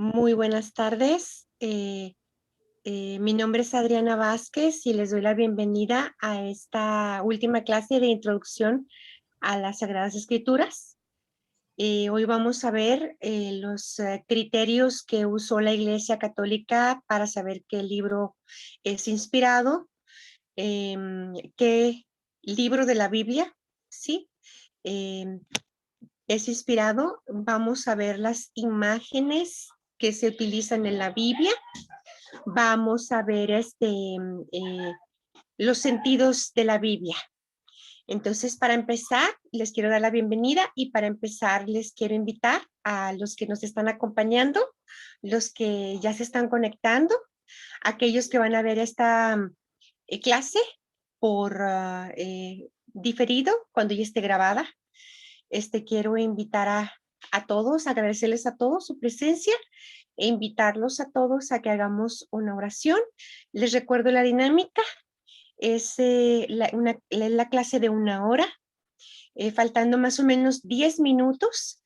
Muy buenas tardes. Mi nombre es Adriana Vázquez y les doy la bienvenida a esta última clase de introducción a las Sagradas Escrituras. Hoy vamos a ver los criterios que usó la Iglesia Católica para saber qué libro es inspirado, qué libro de la Biblia, ¿sí? Em, es inspirado. Vamos a ver las imágenes que se utilizan en la Biblia. Vamos a ver los sentidos de la Biblia. Entonces, para empezar, les quiero dar la bienvenida y para empezar les quiero invitar a los que nos están acompañando, los que ya se están conectando, aquellos que van a ver esta clase por diferido cuando ya esté grabada. Quiero invitar a todos, agradecerles a todos su presencia e invitarlos a todos a que hagamos una oración. Les recuerdo la dinámica, es la clase de 1 hora, faltando más o menos 10 minutos.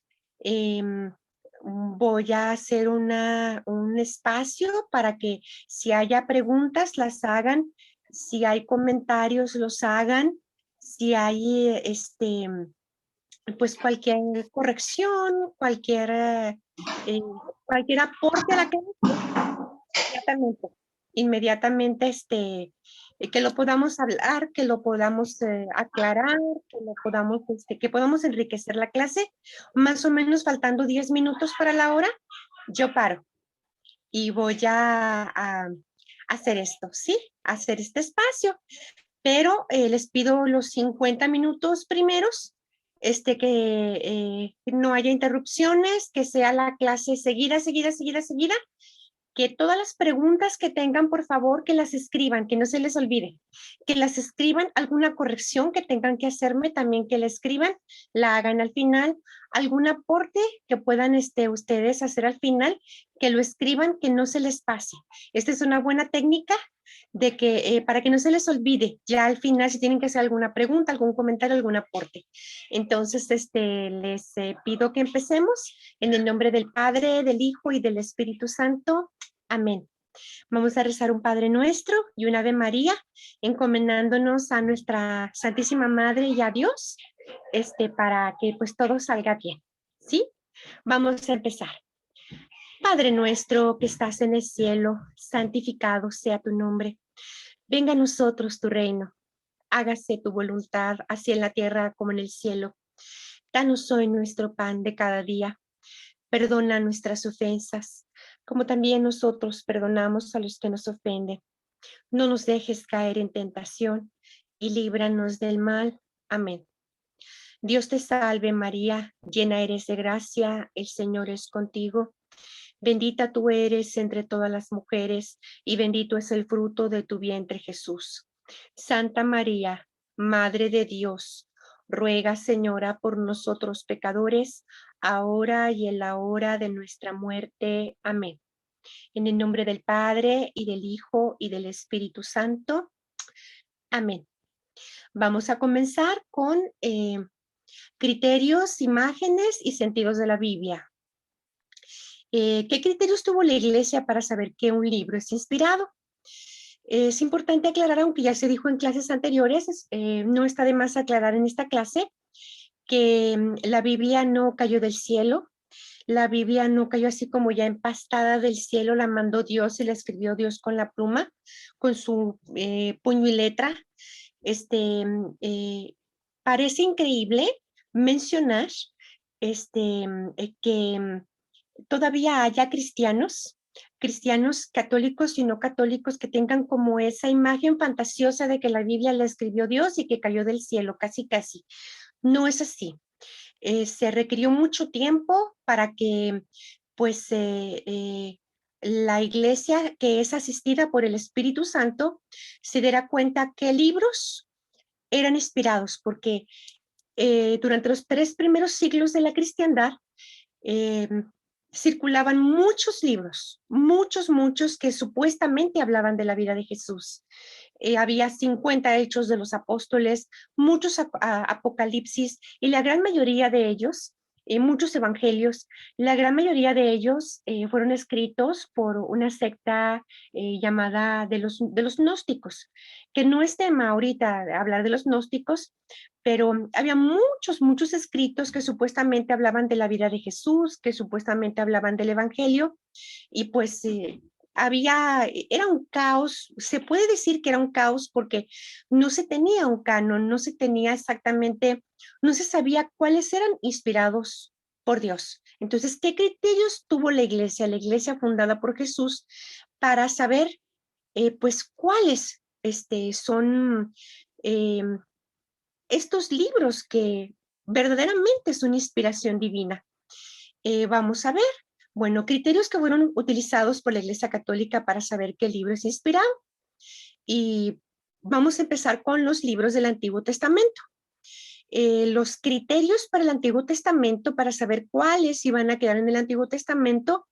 Voy a hacer un espacio para que si haya preguntas las hagan, si hay comentarios los hagan, si hay pues cualquier corrección, cualquier aporte a la clase, inmediatamente que lo podamos hablar, que lo podamos aclarar, que podamos enriquecer la clase. Más o menos faltando 10 minutos para la hora, yo paro y voy a hacer esto, ¿sí? Hacer este espacio, pero les pido los 50 minutos primeros, que no haya interrupciones, que sea la clase seguida, que todas las preguntas que tengan, por favor, que las escriban, que no se les olvide, que las escriban, alguna corrección que tengan que hacerme, también que la escriban, la hagan al final, algún aporte que puedan ustedes hacer al final, que lo escriban, que no se les pase. Esta es una buena técnica de que para que no se les olvide ya al final si tienen que hacer alguna pregunta, algún comentario, algún aporte. Entonces, les pido que empecemos en el nombre del Padre, del Hijo y del Espíritu Santo. Amén. Vamos a rezar un Padre Nuestro y un Ave María, encomendándonos a nuestra Santísima Madre y a Dios, para que pues todo salga bien. ¿Sí? Vamos a empezar. Padre nuestro que estás en el cielo, santificado sea tu nombre. Venga a nosotros tu reino. Hágase tu voluntad, así en la tierra como en el cielo. Danos hoy nuestro pan de cada día. Perdona nuestras ofensas, como también nosotros perdonamos a los que nos ofenden. No nos dejes caer en tentación y líbranos del mal. Amén. Dios te salve María, llena eres de gracia, el Señor es contigo. Bendita tú eres entre todas las mujeres y bendito es el fruto de tu vientre Jesús. Santa María, Madre de Dios, ruega Señora por nosotros pecadores, ahora y en la hora de nuestra muerte. Amén. En el nombre del Padre y del Hijo y del Espíritu Santo. Amén. Vamos a comenzar con criterios, imágenes y sentidos de la Biblia. ¿Qué criterios tuvo la Iglesia para saber que un libro es inspirado? Es importante aclarar, aunque ya se dijo en clases anteriores, no está de más aclarar en esta clase que la Biblia no cayó del cielo, la Biblia no cayó así como ya empastada del cielo, la mandó Dios y la escribió Dios con la pluma, con su puño y letra. Parece increíble mencionar que todavía haya cristianos católicos y no católicos que tengan como esa imagen fantasiosa de que la Biblia la escribió Dios y que cayó del cielo, casi casi. No es así. Se requirió mucho tiempo para que pues la iglesia que es asistida por el Espíritu Santo se diera cuenta que libros eran inspirados, porque durante los 3 primeros siglos de la cristiandad eh, circulaban muchos libros, muchos que supuestamente hablaban de la vida de Jesús. Había 50 hechos de los apóstoles, muchos apocalipsis, y la gran mayoría de ellos muchos evangelios. La gran mayoría de ellos fueron escritos por una secta llamada de los gnósticos, que no es tema ahorita hablar de los gnósticos, pero había muchos escritos que supuestamente hablaban de la vida de Jesús, que supuestamente hablaban del evangelio, y pues era un caos, se puede decir que era un caos porque no se tenía un canon, no se tenía exactamente, no se sabía cuáles eran inspirados por Dios. Entonces, ¿qué criterios tuvo la iglesia fundada por Jesús, para saber, pues, cuáles son eh, estos libros que verdaderamente son inspiración divina? Vamos a ver. Bueno, criterios que fueron utilizados por la Iglesia Católica para saber qué libro es inspirado. Y vamos a empezar con los libros del Antiguo Testamento. Los criterios para el Antiguo Testamento, para saber cuáles iban a quedar en el Antiguo Testamento,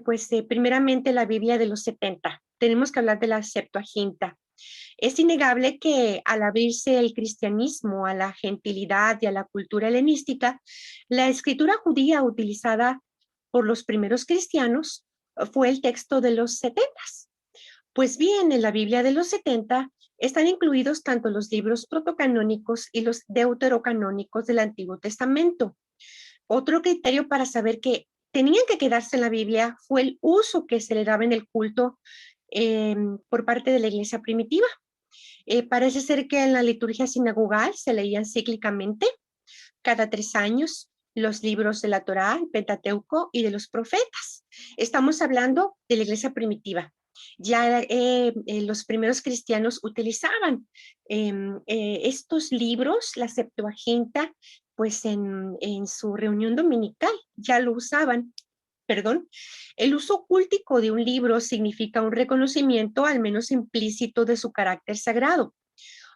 pues primeramente la Biblia de los 70. Tenemos que hablar de la Septuaginta. Es innegable que al abrirse el cristianismo a la gentilidad y a la cultura helenística, la escritura judía utilizada por los primeros cristianos fue el texto de los 70. Pues bien, en la Biblia de los 70 están incluidos tanto los libros protocanónicos y los deuterocanónicos del Antiguo Testamento. Otro criterio para saber que tenían que quedarse en la Biblia fue el uso que se le daba en el culto por parte de la iglesia primitiva. Parece ser que en la liturgia sinagogal se leían cíclicamente cada 3 años los libros de la Torá, el Pentateuco y de los profetas. Estamos hablando de la iglesia primitiva. Ya los primeros cristianos utilizaban estos libros, la Septuaginta, pues en su reunión dominical, ya lo usaban. Perdón, el uso cúltico de un libro significa un reconocimiento, al menos implícito, de su carácter sagrado.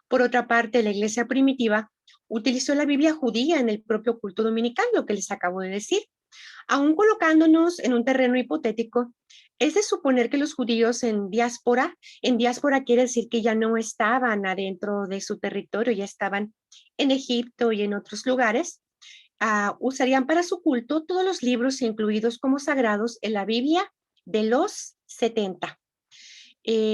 Por otra parte, la iglesia primitiva utilizó la Biblia judía en el propio culto dominical, lo que les acabo de decir. Aún colocándonos en un terreno hipotético, es de suponer que los judíos en diáspora quiere decir que ya no estaban adentro de su territorio, ya estaban en Egipto y en otros lugares, usarían para su culto todos los libros incluidos como sagrados en la Biblia de los 70.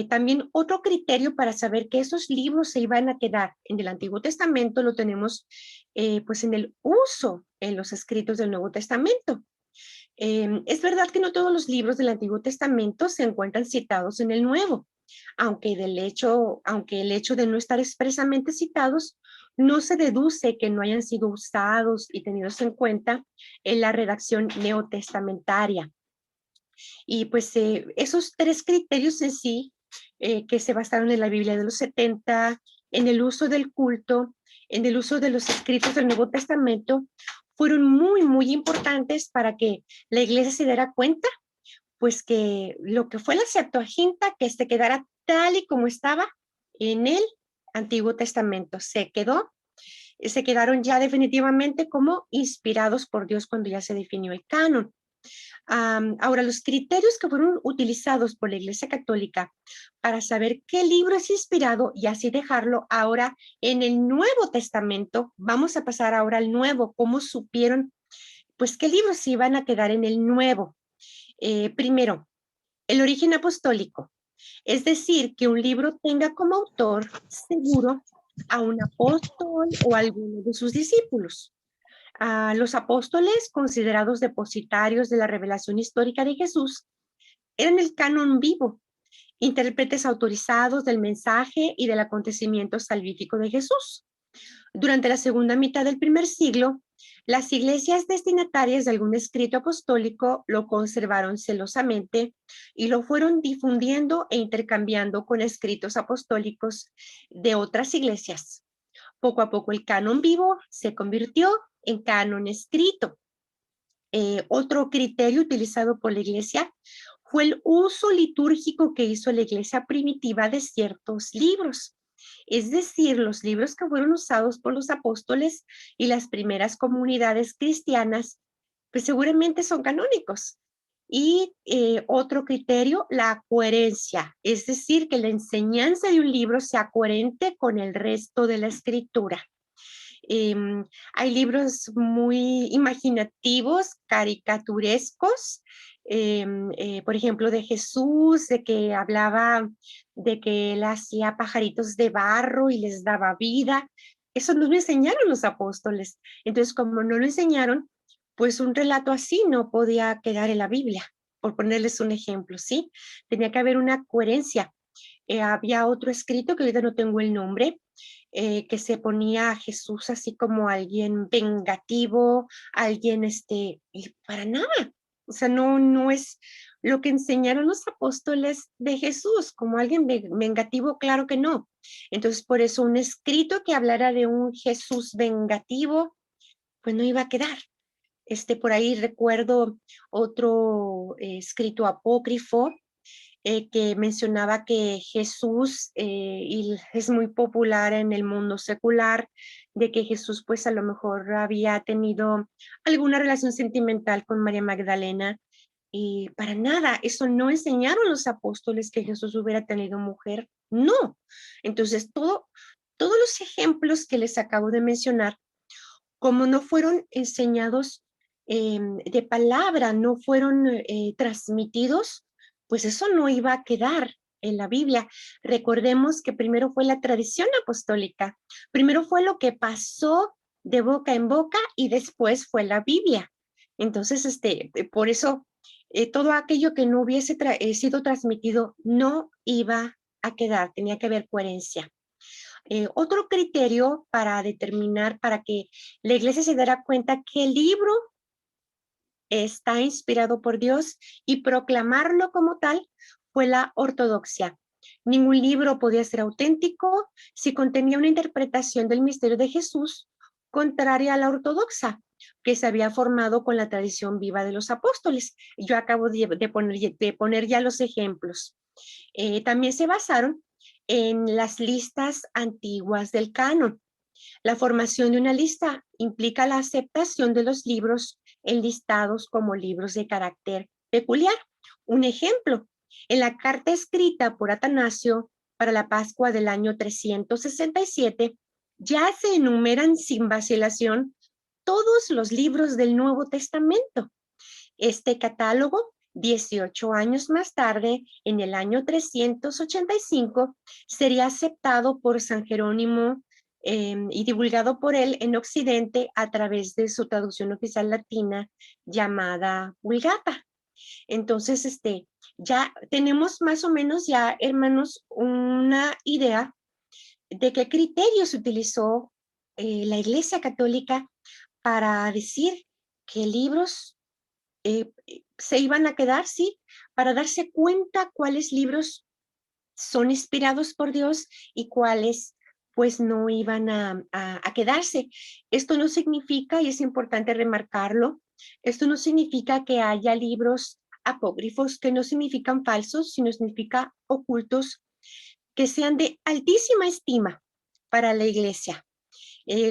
También otro criterio para saber que esos libros se iban a quedar en el Antiguo Testamento lo tenemos pues en el uso en los escritos del Nuevo Testamento. Es verdad que no todos los libros del Antiguo Testamento se encuentran citados en el Nuevo, aunque el hecho de no estar expresamente citados no se deduce que no hayan sido usados y tenidos en cuenta en la redacción neotestamentaria. Y pues esos 3 criterios en sí, que se basaron en la Biblia de los 70, en el uso del culto, en el uso de los escritos del Nuevo Testamento, fueron muy importantes para que la iglesia se diera cuenta, pues que lo que fue la Septuaginta, que se quedara tal y como estaba en el Antiguo Testamento, se quedaron ya definitivamente como inspirados por Dios cuando ya se definió el canon. Ahora, los criterios que fueron utilizados por la Iglesia Católica para saber qué libro es inspirado y así dejarlo ahora en el Nuevo Testamento, vamos a pasar ahora al Nuevo, cómo supieron, pues, qué libros se iban a quedar en el Nuevo. Primero, el origen apostólico, es decir, que un libro tenga como autor seguro a un apóstol o a alguno de sus discípulos. Los apóstoles, considerados depositarios de la revelación histórica de Jesús, eran el canon vivo, intérpretes autorizados del mensaje y del acontecimiento salvífico de Jesús. Durante la segunda mitad del primer siglo, las iglesias destinatarias de algún escrito apostólico lo conservaron celosamente y lo fueron difundiendo e intercambiando con escritos apostólicos de otras iglesias. Poco a poco el canon vivo se convirtió en canon escrito. Otro criterio utilizado por la iglesia fue el uso litúrgico que hizo la iglesia primitiva de ciertos libros. Es decir, los libros que fueron usados por los apóstoles y las primeras comunidades cristianas, pues seguramente son canónicos. Y otro criterio, la coherencia, es decir, que la enseñanza de un libro sea coherente con el resto de la escritura. Hay libros muy imaginativos, caricaturescos, por ejemplo, de Jesús, de que hablaba de que él hacía pajaritos de barro y les daba vida. Eso no lo enseñaron los apóstoles. Entonces, como no lo enseñaron, pues un relato así no podía quedar en la Biblia, por ponerles un ejemplo, ¿sí? Tenía que haber una coherencia. Había otro escrito, que ahorita no tengo el nombre, que se ponía a Jesús así como alguien vengativo, alguien, y para nada. O sea, no es lo que enseñaron los apóstoles de Jesús, como alguien vengativo, claro que no. Entonces, por eso un escrito que hablara de un Jesús vengativo, pues no iba a quedar. Por ahí recuerdo otro escrito apócrifo que mencionaba que Jesús, y es muy popular en el mundo secular, de que Jesús pues a lo mejor había tenido alguna relación sentimental con María Magdalena, y para nada, eso no enseñaron los apóstoles, que Jesús hubiera tenido mujer, no. Entonces, todos los ejemplos que les acabo de mencionar, como no fueron enseñados de palabra, no fueron transmitidos, pues eso no iba a quedar en la Biblia. Recordemos que primero fue la tradición apostólica, primero fue lo que pasó de boca en boca y después fue la Biblia. Entonces, por eso, todo aquello que no hubiese sido transmitido no iba a quedar, tenía que haber coherencia. Otro criterio para determinar, para que la iglesia se diera cuenta que el libro está inspirado por Dios y proclamarlo como tal, fue la ortodoxia. Ningún libro podía ser auténtico si contenía una interpretación del misterio de Jesús contraria a la ortodoxa, que se había formado con la tradición viva de los apóstoles. Yo acabo de poner ya los ejemplos. También se basaron en las listas antiguas del canon. La formación de una lista implica la aceptación de los libros enlistados como libros de carácter peculiar. Un ejemplo, en la carta escrita por Atanasio para la Pascua del año 367, ya se enumeran sin vacilación todos los libros del Nuevo Testamento. Este catálogo, 18 años más tarde, en el año 385, sería aceptado por San Jerónimo y divulgado por él en Occidente a través de su traducción oficial latina llamada Vulgata. Entonces, ya tenemos más o menos ya, hermanos, una idea de qué criterios utilizó la Iglesia Católica para decir qué libros se iban a quedar, sí, para darse cuenta cuáles libros son inspirados por Dios y cuáles pues no iban a quedarse. Esto no significa, y es importante remarcarlo, esto no significa que haya libros apócrifos, que no significan falsos, sino significa ocultos, que sean de altísima estima para la iglesia,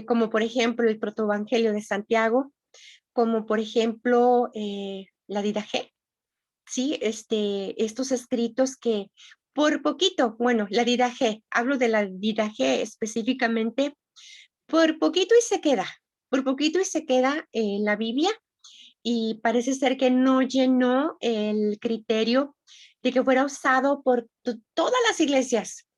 como por ejemplo el protoevangelio de Santiago, como por ejemplo la Didache, ¿sí? Estos escritos que por poquito, bueno, la Didache, hablo de la Didache específicamente, por poquito y se queda, por poquito y se queda en la Biblia, y parece ser que no llenó el criterio de que fuera usado por todas las iglesias.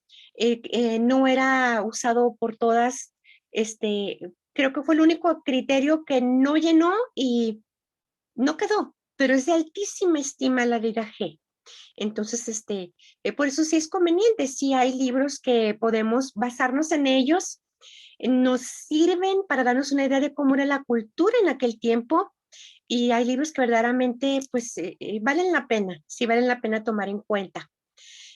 No era usado por todas, creo que fue el único criterio que no llenó y no quedó, pero es de altísima estima la Liga G. Entonces, por eso sí es conveniente, sí hay libros que podemos basarnos en ellos, nos sirven para darnos una idea de cómo era la cultura en aquel tiempo, y hay libros que verdaderamente, pues, valen la pena, sí valen la pena tomar en cuenta.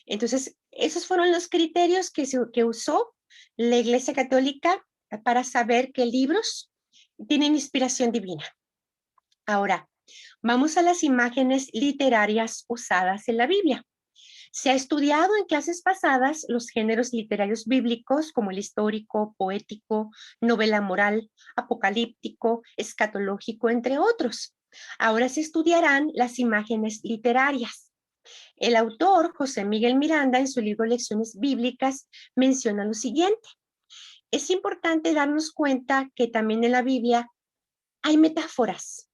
Entonces, esos fueron los criterios que usó la Iglesia Católica para saber qué libros tienen inspiración divina. Ahora, vamos a las imágenes literarias usadas en la Biblia. Se ha estudiado en clases pasadas los géneros literarios bíblicos como el histórico, poético, novela moral, apocalíptico, escatológico, entre otros. Ahora se estudiarán las imágenes literarias. El autor, José Miguel Miranda, en su libro Lecciones Bíblicas, menciona lo siguiente. es importante darnos cuenta que también en la Biblia hay metáforas,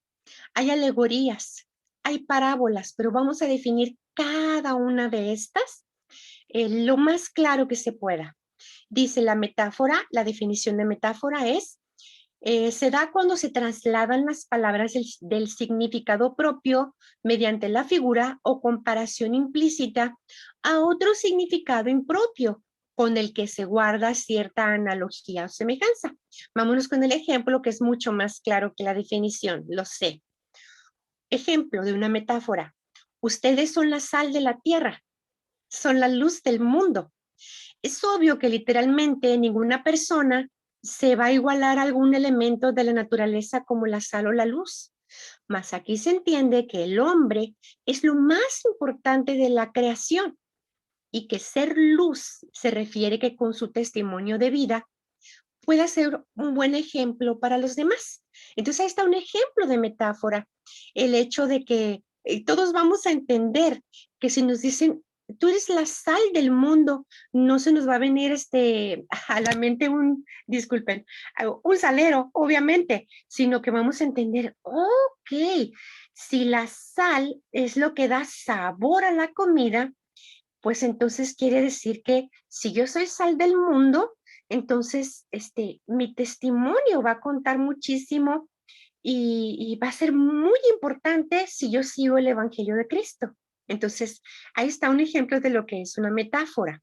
hay alegorías, hay parábolas, pero vamos a definir cada una de estas lo más claro que se pueda. Dice la metáfora, la definición de metáfora es, se da cuando se trasladan las palabras del significado propio mediante la figura o comparación implícita a otro significado impropio con el que se guarda cierta analogía o semejanza. Vámonos con el ejemplo que es mucho más claro que la definición, lo sé. Ejemplo de una metáfora. Ustedes son la sal de la tierra, son la luz del mundo. Es obvio que literalmente ninguna persona se va a igualar a algún elemento de la naturaleza como la sal o la luz. Mas aquí se entiende que el hombre es lo más importante de la creación y que ser luz se refiere que con su testimonio de vida pueda ser un buen ejemplo para los demás. Entonces ahí está un ejemplo de metáfora, el hecho de que todos vamos a entender que si nos dicen, tú eres la sal del mundo, no se nos va a venir a la mente disculpen, un salero, obviamente, sino que vamos a entender, ok, si la sal es lo que da sabor a la comida, pues entonces quiere decir que si yo soy sal del mundo, entonces mi testimonio va a contar muchísimo y va a ser muy importante si yo sigo el Evangelio de Cristo. Entonces, ahí está un ejemplo de lo que es una metáfora.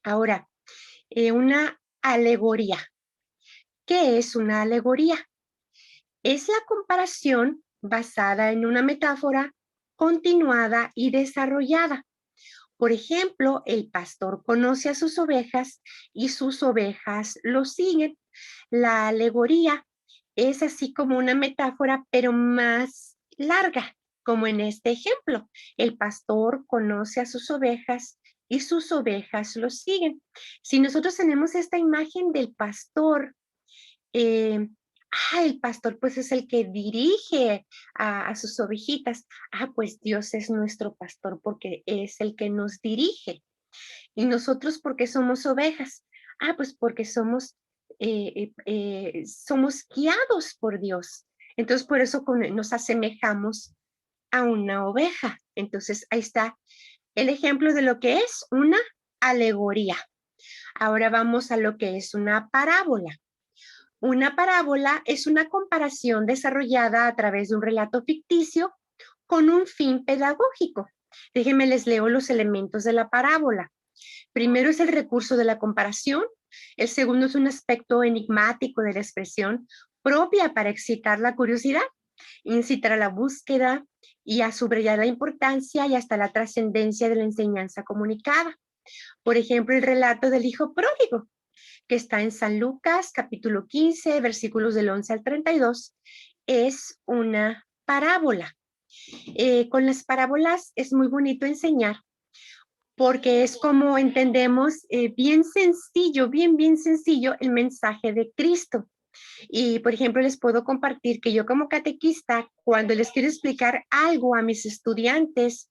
Ahora, una alegoría. ¿Qué es una alegoría? Es la comparación basada en una metáfora continuada y desarrollada. Por ejemplo, el pastor conoce a sus ovejas y sus ovejas lo siguen. La alegoría es así como una metáfora, pero más larga, como en este ejemplo. El pastor conoce a sus ovejas y sus ovejas lo siguen. Si nosotros tenemos esta imagen del pastor, eh, el pastor pues es el que dirige a sus ovejitas. Pues Dios es nuestro pastor porque es el que nos dirige. ¿Y nosotros por qué somos ovejas? Pues porque somos guiados por Dios. Entonces, por eso nos asemejamos a una oveja. Entonces, ahí está el ejemplo de lo que es una alegoría. Ahora vamos a lo que es una parábola. Una parábola es una comparación desarrollada a través de un relato ficticio con un fin pedagógico. Déjenme les leo los elementos de la parábola. Primero es el recurso de la comparación, el segundo es un aspecto enigmático de la expresión propia para excitar la curiosidad, incitar a la búsqueda y a subrayar la importancia y hasta la trascendencia de la enseñanza comunicada. Por ejemplo, el relato del hijo pródigo, que está en San Lucas, capítulo 15, versículos del 11 al 32, es una parábola. Con las parábolas es muy bonito enseñar porque es como entendemos bien sencillo, bien sencillo el mensaje de Cristo. Y, por ejemplo, les puedo compartir que yo como catequista, cuando les quiero explicar algo a mis estudiantes,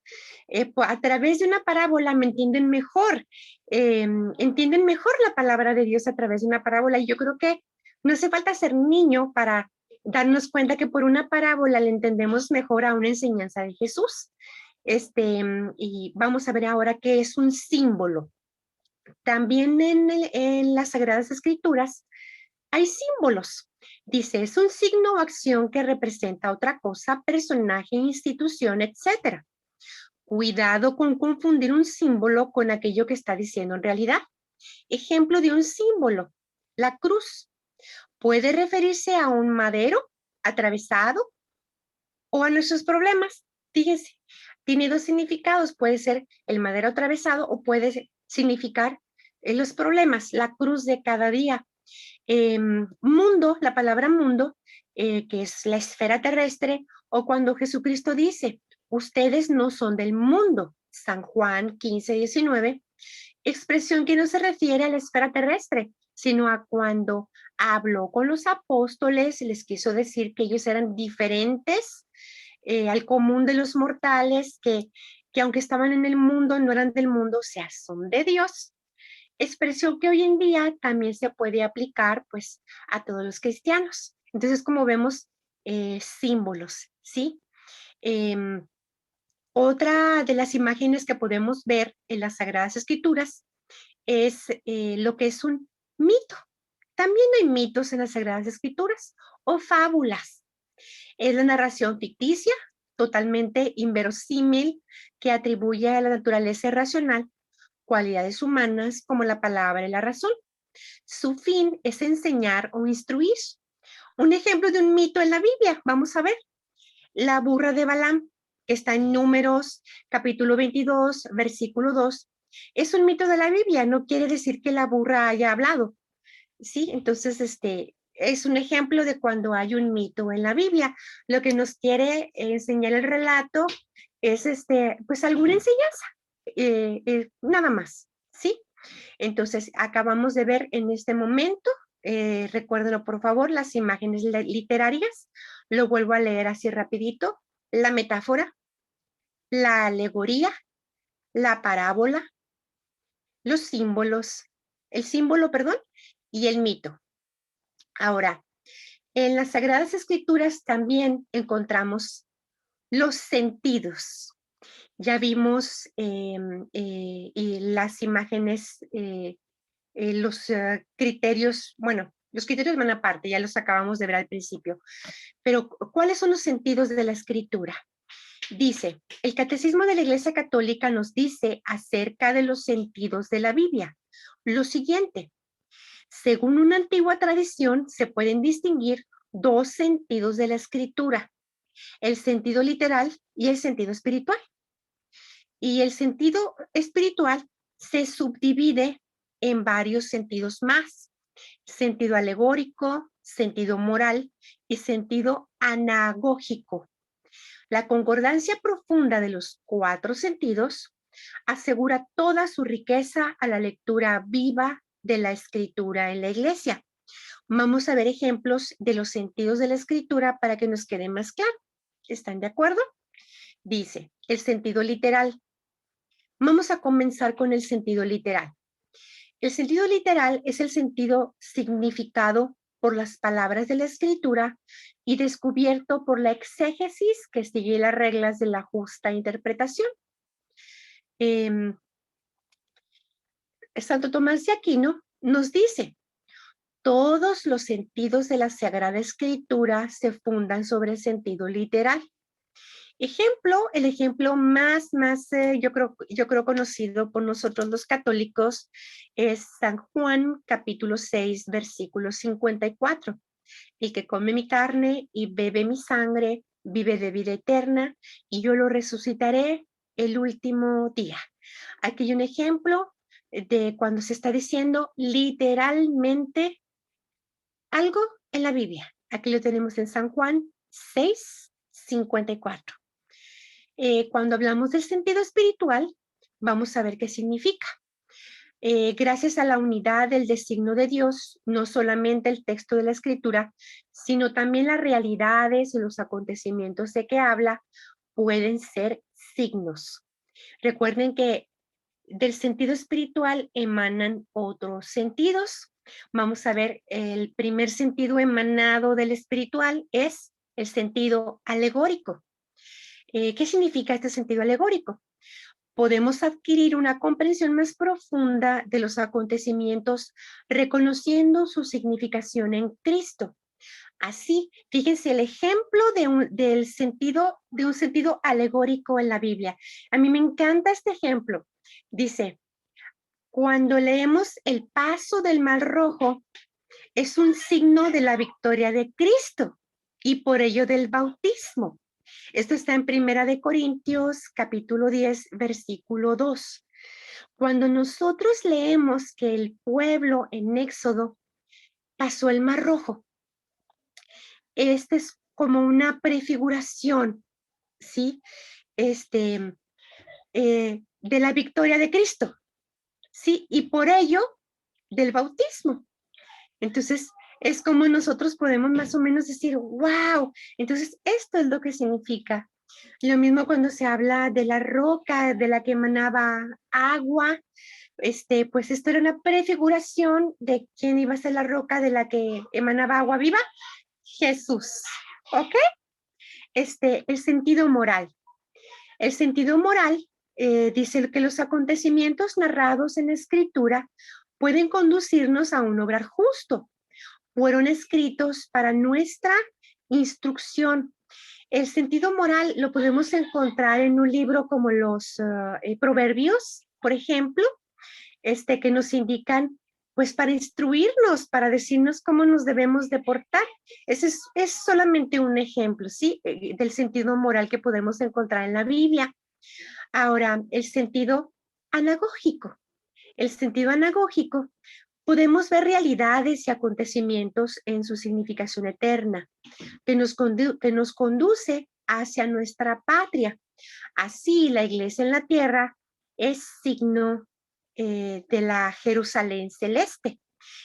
a través de una parábola me entienden mejor la palabra de Dios a través de una parábola. Y yo creo que no hace falta ser niño para darnos cuenta que por una parábola le entendemos mejor a una enseñanza de Jesús. Y vamos a ver ahora qué es un símbolo. También en las Sagradas Escrituras hay símbolos. Dice, es un signo o acción que representa otra cosa, personaje, institución, etc. Cuidado con confundir un símbolo con aquello que está diciendo en realidad. Ejemplo de un símbolo, la cruz. Puede referirse a un madero atravesado o a nuestros problemas. Fíjense, tiene dos significados. Puede ser el madero atravesado o puede significar los problemas, la cruz de cada día. Mundo, la palabra mundo, que es la esfera terrestre, o cuando Jesucristo dice, ustedes no son del mundo, San Juan 15:19, expresión que no se refiere a la esfera terrestre, sino a cuando habló con los apóstoles, les quiso decir que ellos eran diferentes al común de los mortales, que aunque estaban en el mundo, no eran del mundo, o sea, son de Dios. expresión que hoy en día también se puede aplicar pues a todos los cristianos. Entonces, como vemos, símbolos, ¿sí? Em, Otra de las imágenes que podemos ver en las Sagradas Escrituras es lo que es un mito. También hay mitos en las Sagradas Escrituras o fábulas. Es la narración ficticia, totalmente inverosímil, que atribuye a la naturaleza irracional cualidades humanas como la palabra y la razón. Su fin es enseñar o instruir. Un ejemplo de un mito en la Biblia, vamos a ver, la burra de Balaam, que está en Números, capítulo 22, versículo 2. Es un mito de la Biblia, no quiere decir que la burra haya hablado, ¿sí? Entonces, es un ejemplo de cuando hay un mito en la Biblia. Lo que nos quiere enseñar el relato es, pues, alguna enseñanza, nada más, ¿sí? Entonces, acabamos de ver en este momento, recuérdenlo por favor, las imágenes literarias. Lo vuelvo a leer así rapidito. La metáfora, la alegoría, la parábola, los símbolos, el símbolo, perdón, y el mito. Ahora, en las Sagradas Escrituras también encontramos los sentidos. Ya vimos las imágenes, los criterios, bueno, los criterios van aparte, ya los acabamos de ver al principio, pero ¿cuáles son los sentidos de la escritura? Dice, el Catecismo de la Iglesia Católica nos dice acerca de los sentidos de la Biblia lo siguiente: según una antigua tradición, se pueden distinguir dos sentidos de la escritura, el sentido literal y el sentido espiritual. Y el sentido espiritual se subdivide en varios sentidos más: sentido alegórico, sentido moral y sentido anagógico. La concordancia profunda de los cuatro sentidos asegura toda su riqueza a la lectura viva de la escritura en la iglesia. Vamos a ver ejemplos de los sentidos de la escritura para que nos quede más claro. ¿Están de acuerdo? Dice, el sentido literal. Vamos a comenzar con el sentido literal. El sentido literal es el sentido significado por las palabras de la escritura y descubierto por la exégesis que sigue las reglas de la justa interpretación. Santo Tomás de Aquino nos dice, todos los sentidos de la Sagrada Escritura se fundan sobre el sentido literal. Ejemplo, el ejemplo más, yo creo conocido por nosotros los católicos es San Juan, capítulo 6, versículo 54. El que come mi carne y bebe mi sangre, vive de vida eterna, y yo lo resucitaré el último día. Aquí hay un ejemplo de cuando se está diciendo literalmente algo en la Biblia. Aquí lo tenemos en San Juan 6, 54. Cuando hablamos del sentido espiritual, vamos a ver qué significa. Gracias a la unidad del designio de Dios, no solamente el texto de la escritura, sino también las realidades y los acontecimientos de que habla pueden ser signos. Recuerden que del sentido espiritual emanan otros sentidos. Vamos a ver, el primer sentido emanado del espiritual es el sentido alegórico. ¿Qué significa este sentido alegórico? Podemos adquirir una comprensión más profunda de los acontecimientos reconociendo su significación en Cristo. Así, fíjense el ejemplo de un sentido alegórico en la Biblia. A mí me encanta este ejemplo. Dice, cuando leemos el paso del Mar Rojo, es un signo de la victoria de Cristo y por ello del bautismo. Esto está en Primera de Corintios, capítulo 10, versículo 2. Cuando nosotros leemos que el pueblo en Éxodo pasó el Mar Rojo, este es como una prefiguración, ¿sí? De la victoria de Cristo, ¿sí? Y por ello del bautismo. Entonces, es como nosotros podemos más o menos decir, wow, entonces esto es lo que significa. Lo mismo cuando se habla de la roca de la que emanaba agua, pues esto era una prefiguración de quién iba a ser la roca de la que emanaba agua viva, Jesús. ¿Ok? El sentido moral. El sentido moral dice que los acontecimientos narrados en la escritura pueden conducirnos a un obrar justo. Fueron escritos para nuestra instrucción. El sentido moral lo podemos encontrar en un libro como los Proverbios, por ejemplo, que nos indican, pues para instruirnos, para decirnos cómo nos debemos de portar. Ese es solamente un ejemplo, ¿sí? Del sentido moral que podemos encontrar en la Biblia. Ahora, el sentido anagógico. El sentido anagógico, podemos ver realidades y acontecimientos en su significación eterna, que nos conduce hacia nuestra patria. Así, la iglesia en la tierra es signo de la Jerusalén celeste.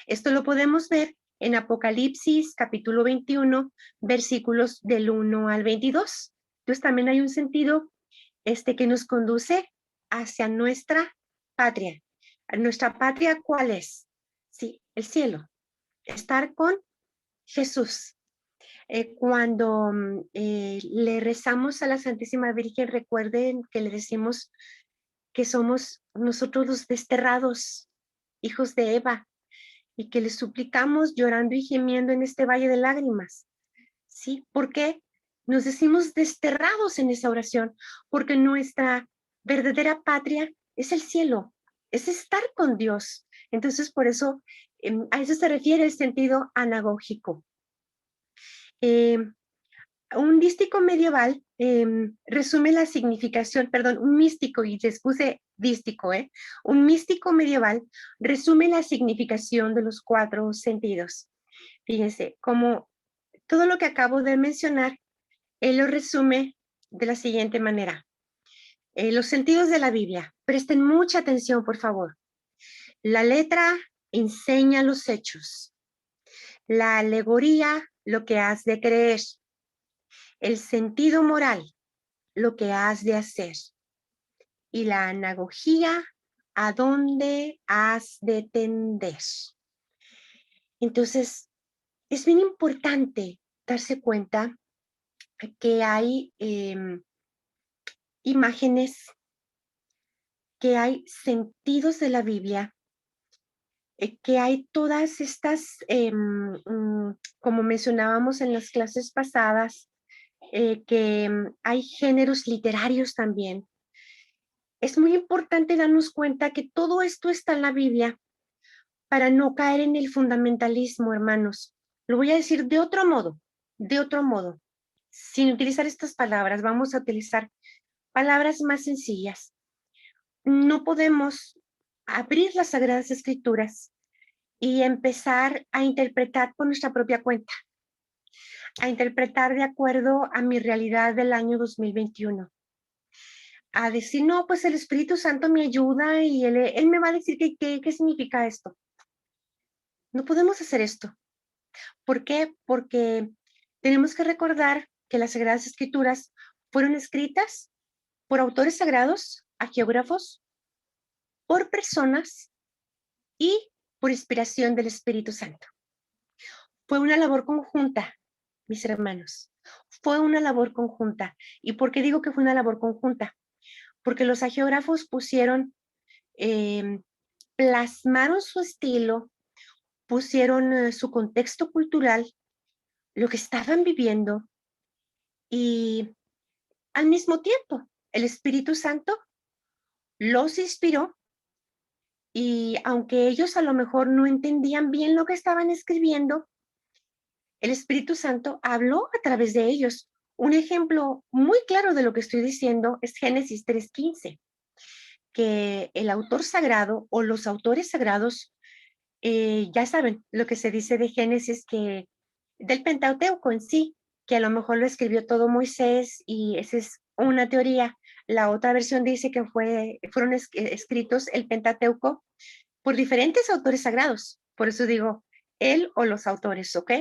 Esto lo podemos ver en Apocalipsis capítulo 21, versículos del 1 al 22. Entonces también hay un sentido que nos conduce hacia nuestra patria. ¿Nuestra patria cuál es? Sí, el cielo. Estar con Jesús. Cuando le rezamos a la Santísima Virgen, recuerden que le decimos que somos nosotros los desterrados, hijos de Eva, y que le suplicamos llorando y gimiendo en este valle de lágrimas. ¿Sí? ¿Por qué? Nos decimos desterrados en esa oración, porque nuestra verdadera patria es el cielo, es estar con Dios. Entonces, por eso, a eso se refiere el sentido anagógico. Eh, un dístico medieval resume la significación, perdón, un místico, y les puse dístico, un místico medieval resume la significación de los 4 sentidos. Fíjense, como todo lo que acabo de mencionar, él lo resume de la siguiente manera. Los sentidos de la Biblia. Presten mucha atención, por favor. La letra enseña los hechos. La alegoría, lo que has de creer. El sentido moral, lo que has de hacer. Y la anagogía, a dónde has de tender. Entonces, es bien importante darse cuenta que hay imágenes, que hay sentidos de la Biblia, que hay todas estas, como mencionábamos en las clases pasadas, que hay géneros literarios también. Es muy importante darnos cuenta que todo esto está en la Biblia para no caer en el fundamentalismo, hermanos. Lo voy a decir de otro modo, sin utilizar estas palabras. Vamos a utilizar palabras más sencillas. No podemos abrir las Sagradas Escrituras y empezar a interpretar por nuestra propia cuenta, a interpretar de acuerdo a mi realidad del año 2021. A decir, no, pues el Espíritu Santo me ayuda y él me va a decir qué significa esto. No podemos hacer esto. ¿Por qué? Porque tenemos que recordar que las Sagradas Escrituras fueron escritas por autores sagrados, hagiógrafos, por personas y por inspiración del Espíritu Santo. Fue una labor conjunta, mis hermanos. Fue una labor conjunta. ¿Y por qué digo que fue una labor conjunta? Porque los hagiógrafos plasmaron su estilo, pusieron su contexto cultural, lo que estaban viviendo, y al mismo tiempo el Espíritu Santo los inspiró, y aunque ellos a lo mejor no entendían bien lo que estaban escribiendo, el Espíritu Santo habló a través de ellos. Un ejemplo muy claro de lo que estoy diciendo es Génesis 3:15, que el autor sagrado o los autores sagrados, ya saben lo que se dice de Génesis, que del Pentateuco en sí, que a lo mejor lo escribió todo Moisés, y esa es una teoría. La otra versión dice que fueron escritos el Pentateuco por diferentes autores sagrados. Por eso digo, él o los autores, ¿ok?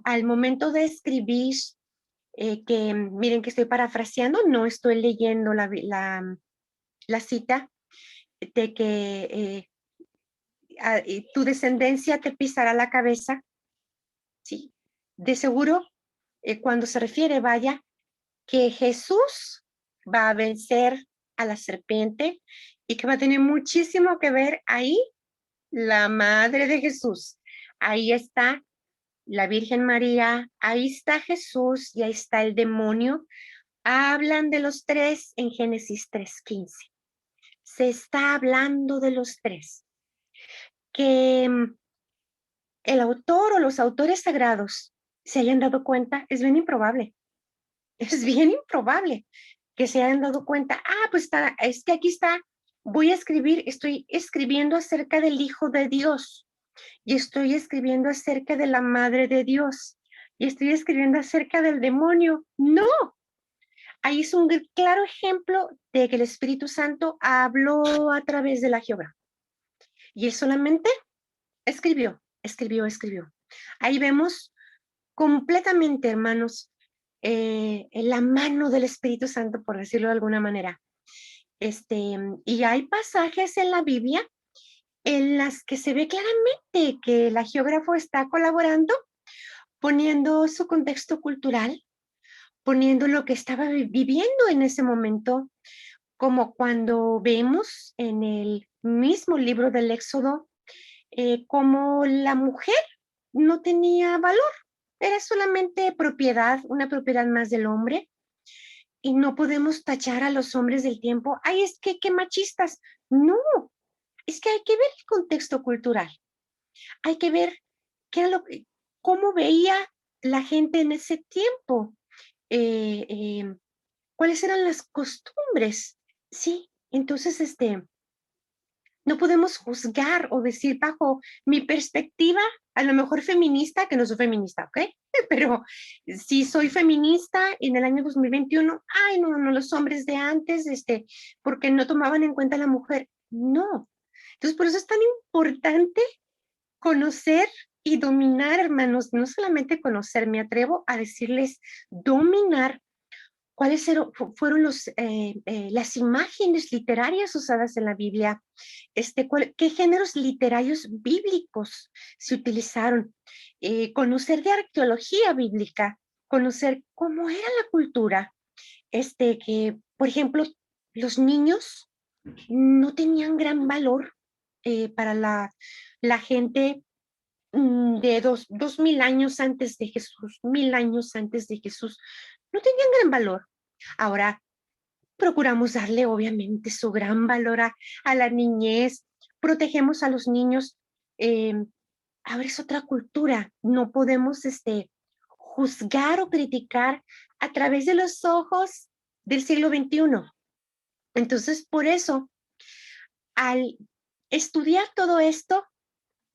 Al momento de escribir, que miren que estoy parafraseando, no estoy leyendo la cita, de que y tu descendencia te pisará la cabeza, ¿sí? De seguro, cuando se refiere, vaya, que Jesús va a vencer a la serpiente y que va a tener muchísimo que ver ahí la madre de Jesús. Ahí está la Virgen María, ahí está Jesús y ahí está el demonio. Hablan de los tres en Génesis 3:15. Se está hablando de los tres. Que el autor o los autores sagrados se hayan dado cuenta es bien improbable. Es bien improbable que se hayan dado cuenta. Pues es que aquí está, estoy escribiendo acerca del Hijo de Dios y estoy escribiendo acerca de la Madre de Dios y estoy escribiendo acerca del demonio. No, ahí es un claro ejemplo de que el Espíritu Santo habló a través de la Jehová. Y él solamente escribió, escribió, escribió. Ahí vemos completamente, hermanos, la mano del Espíritu Santo, por decirlo de alguna manera. Y hay pasajes en la Biblia en las que se ve claramente que el geógrafo está colaborando, poniendo su contexto cultural, poniendo lo que estaba viviendo en ese momento, como cuando vemos en el mismo libro del Éxodo, como la mujer no tenía valor, era solamente propiedad, una propiedad más del hombre, y no podemos tachar a los hombres del tiempo, ay, es que qué machistas. No, es que hay que ver el contexto cultural, hay que ver qué era cómo veía la gente en ese tiempo, eh, eh, cuáles eran las costumbres, ¿sí? Entonces, no podemos juzgar o decir bajo mi perspectiva, a lo mejor feminista, que no soy feminista, ¿ok? Pero si soy feminista en el año 2021, ay, no, no, los hombres de antes, porque no tomaban en cuenta a la mujer. No. Entonces, por eso es tan importante conocer y dominar, hermanos, no solamente conocer, me atrevo a decirles dominar cuáles fueron las imágenes literarias usadas en la Biblia, qué géneros literarios bíblicos se utilizaron, conocer de arqueología bíblica, conocer cómo era la cultura, que, por ejemplo, los niños no tenían gran valor para la gente de 2000 años antes de Jesús, 1000 años antes de Jesús, no tenían gran valor. Ahora, procuramos darle obviamente su gran valor a la niñez, protegemos a los niños. eh, Ahora es otra cultura, no podemos juzgar o criticar a través de los ojos del siglo XXI. Entonces, por eso, al estudiar todo esto,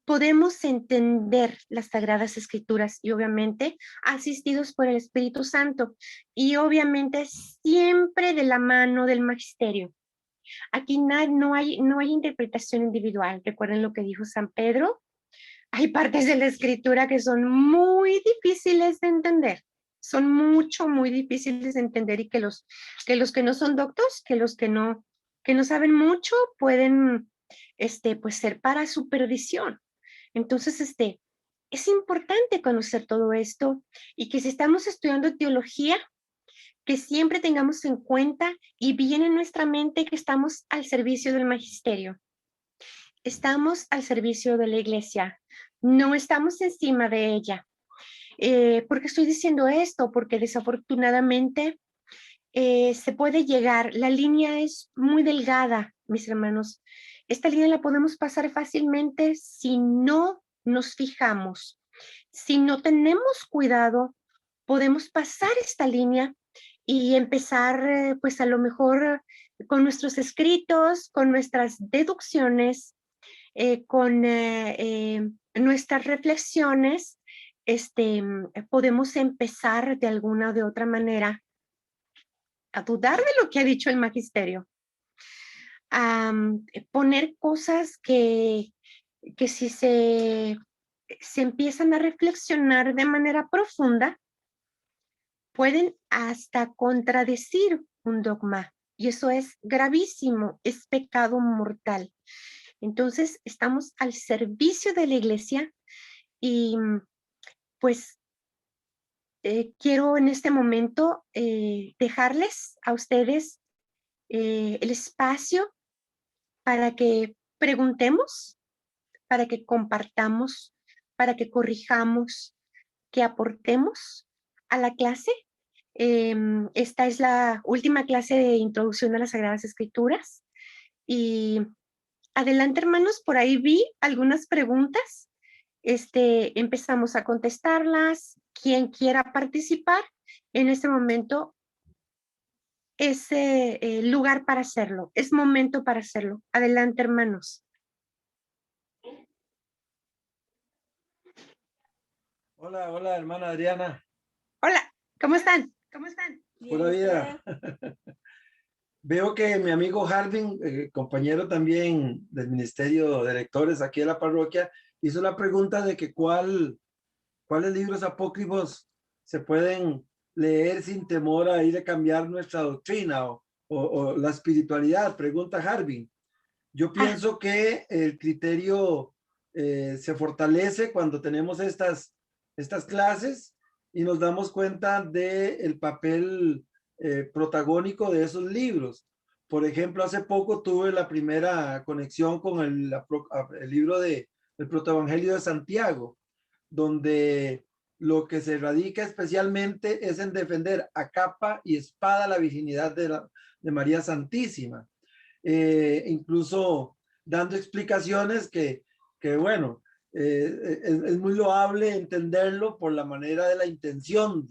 podemos entender las Sagradas Escrituras y obviamente asistidos por el Espíritu Santo y obviamente siempre de la mano del magisterio. Aquí no hay interpretación individual. Recuerden lo que dijo San Pedro. Hay partes de la escritura que son muy difíciles de entender. Son muy difíciles de entender y que no son doctos, que no saben mucho, pueden, pues ser para su perdición. Entonces, es importante conocer todo esto y que si estamos estudiando teología, que siempre tengamos en cuenta y bien en nuestra mente que estamos al servicio del magisterio. Estamos al servicio de la iglesia, no estamos encima de ella. ¿Por qué estoy diciendo esto? Porque desafortunadamente se puede llegar, la línea es muy delgada, mis hermanos. Esta línea la podemos pasar fácilmente si no nos fijamos. Si no tenemos cuidado, podemos pasar esta línea y empezar, pues a lo mejor con nuestros escritos, con nuestras deducciones, con nuestras reflexiones, podemos empezar de alguna o de otra manera a dudar de lo que ha dicho el magisterio, a poner cosas que si se empiezan a reflexionar de manera profunda, pueden hasta contradecir un dogma. y eso es gravísimo, es pecado mortal. Entonces, estamos al servicio de la iglesia y pues quiero en este momento dejarles a ustedes el espacio para que preguntemos, para que compartamos, para que corrijamos, que aportemos a la clase. Esta es la última clase de introducción a las Sagradas Escrituras. Y adelante, hermanos, por ahí vi algunas preguntas. Empezamos a contestarlas. Quien quiera participar, en este momento es lugar para hacerlo, es momento para hacerlo. Adelante, hermanos. Hola, hola, hermana Adriana. Hola, ¿cómo están? ¿Cómo están? Pura vida. Veo que mi amigo Harding, compañero también del Ministerio de Lectores aquí de la parroquia, hizo la pregunta de que cuáles libros apócrifos se pueden leer sin temor a ir a cambiar nuestra doctrina o la espiritualidad, pregunta Harding. Yo pienso que el criterio se fortalece cuando tenemos estas clases y nos damos cuenta del papel protagónico de esos libros. Por ejemplo, hace poco tuve la primera conexión con el libro del Protoevangelio de Santiago, donde lo que se radica especialmente es en defender a capa y espada la virginidad de María Santísima. Incluso dando explicaciones que bueno, es muy loable entenderlo por la manera de la intención,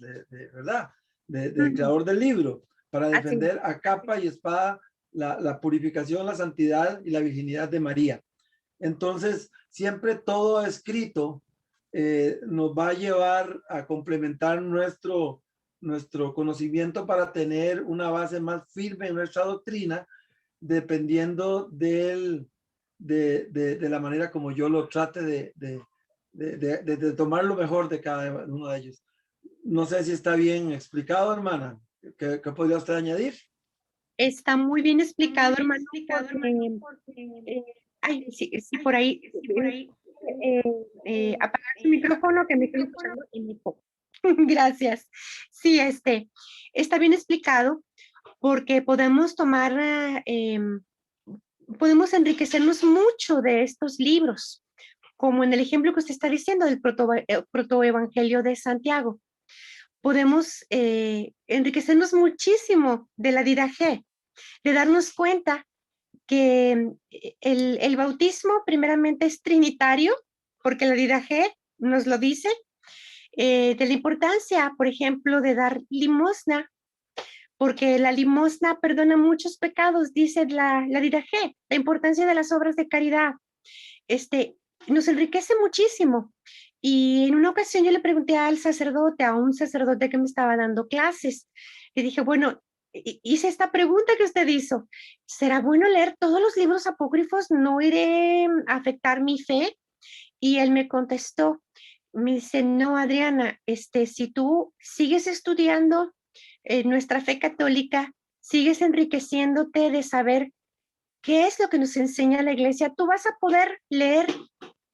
¿verdad? Del creador del libro, para defender a capa y espada la purificación, la santidad y la virginidad de María. Entonces, siempre todo escrito nos va a llevar a complementar nuestro conocimiento para tener una base más firme en nuestra doctrina, dependiendo de la manera como yo lo trate de tomar lo mejor de cada uno de ellos. No sé si está bien explicado, hermana. ¿Qué podría usted añadir? Está muy bien explicado, hermano, sí, por ahí, apagar su micrófono que me estoy escuchando en eco. Gracias. Sí, está bien explicado porque podemos tomar, podemos enriquecernos mucho de estos libros, como en el ejemplo que usted está diciendo del protoevangelio de Santiago. Podemos enriquecernos muchísimo de la Didache, de darnos cuenta que el bautismo primeramente es trinitario, porque la Didache nos lo dice, de la importancia, por ejemplo, de dar limosna, porque la limosna perdona muchos pecados, dice la Didache, la importancia de las obras de caridad. Nos enriquece muchísimo. Y en una ocasión yo le pregunté al sacerdote, a un sacerdote que me estaba dando clases, le dije, bueno, hice esta pregunta que usted hizo, ¿será bueno leer todos los libros apócrifos? ¿No iré a afectar mi fe? Y él me contestó, me dice, no, Adriana, si tú sigues estudiando nuestra fe católica, sigues enriqueciéndote de saber qué es lo que nos enseña la iglesia, tú vas a poder leer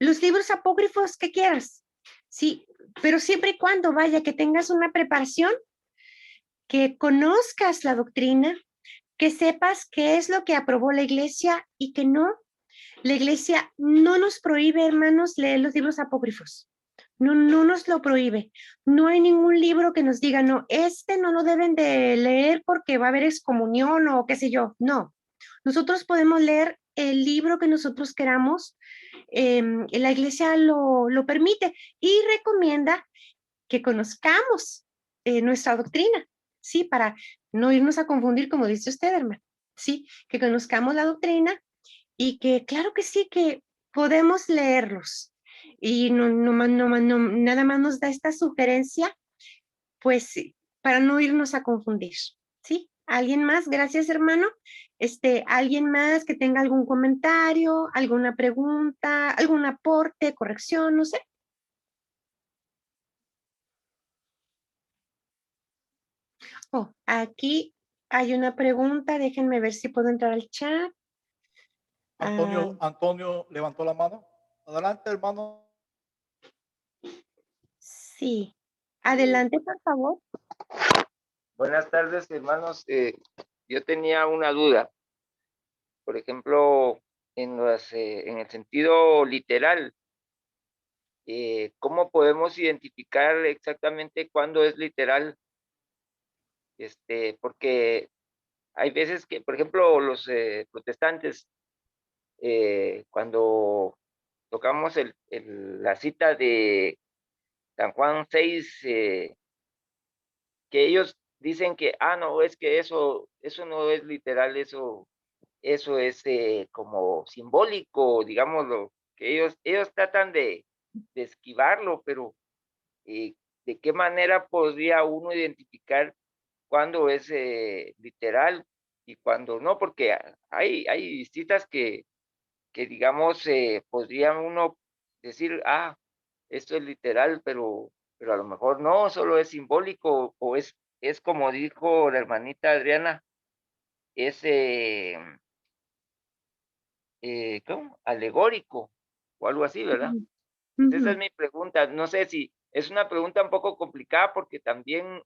los libros apócrifos que quieras, sí, pero siempre y cuando vaya, que tengas una preparación, que conozcas la doctrina, que sepas qué es lo que aprobó la iglesia y que no, la iglesia no nos prohíbe, hermanos, leer los libros apócrifos. No, no nos lo prohíbe. No hay ningún libro que nos diga, no, no lo deben de leer porque va a haber excomunión o qué sé yo. No, nosotros podemos leer el libro que nosotros queramos. La iglesia lo permite y recomienda que conozcamos nuestra doctrina, ¿sí? Para no irnos a confundir, como dice usted, hermano, ¿sí? Que conozcamos la doctrina y que, claro que sí, que podemos leerlos. Y nada más nos da esta sugerencia, pues, sí, para no irnos a confundir, ¿sí? ¿Alguien más? Gracias, hermano. ¿Alguien más que tenga algún comentario, alguna pregunta, algún aporte, corrección, no sé? Oh, aquí Hay una pregunta, déjenme ver si puedo entrar al chat. Antonio levantó la mano. Adelante, hermano. Sí. Adelante, por favor. Buenas tardes, hermanos. Yo tenía una duda. Por ejemplo, en el sentido literal, ¿cómo podemos identificar exactamente cuándo es literal? Porque hay veces que, por ejemplo, los protestantes, cuando tocamos la cita de San Juan 6, que ellos dicen que, no, es que eso no es literal, eso es como simbólico, digámoslo, que ellos tratan de esquivarlo, pero ¿de qué manera podría uno identificar cuándo es literal y cuándo no? Porque hay citas que digamos, podría uno decir, esto es literal, pero a lo mejor no, solo es simbólico, o es como dijo la hermanita Adriana, es ¿cómo? Alegórico o algo así, ¿verdad? Pues esa es mi pregunta. No sé si es una pregunta un poco complicada porque también,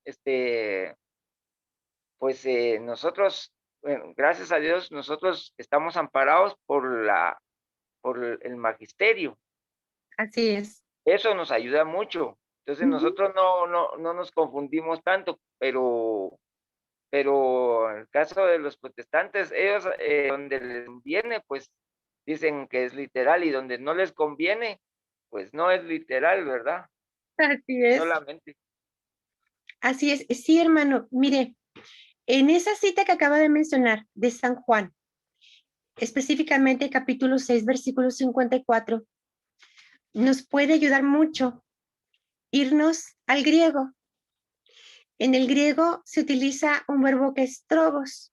pues nosotros, bueno, gracias a Dios, nosotros estamos amparados por el magisterio. Así es. Eso nos ayuda mucho. Entonces nosotros no nos confundimos tanto, pero en el caso de los protestantes, ellos donde les conviene, pues dicen que es literal, y donde no les conviene, pues no es literal, ¿verdad? Así es. Solamente. Así es. Sí, hermano, mire, en esa cita que acaba de mencionar de San Juan, específicamente capítulo 6, versículo 54, nos puede ayudar mucho irnos al griego. En el griego se utiliza un verbo que es trogos.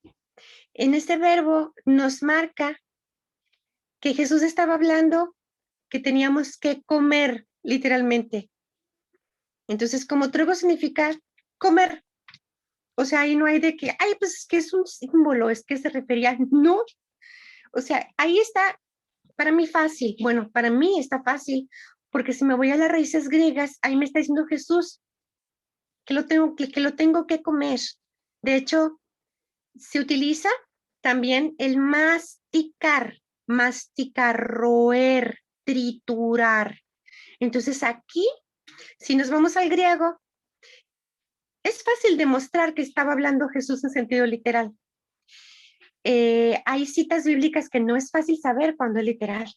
En este verbo nos marca que Jesús estaba hablando que teníamos que comer literalmente. Entonces, como trogos significa comer. O sea, ahí no hay de que, pues es que es un símbolo, es que se refería, no. O sea, ahí está para mí fácil. Bueno, para mí está fácil, porque si me voy a las raíces griegas, ahí me está diciendo Jesús que lo tengo que comer. De hecho, se utiliza también el masticar, roer, triturar. Entonces aquí, si nos vamos al griego, es fácil demostrar que estaba hablando Jesús en sentido literal. Hay citas bíblicas que no es fácil saber cuándo es literal.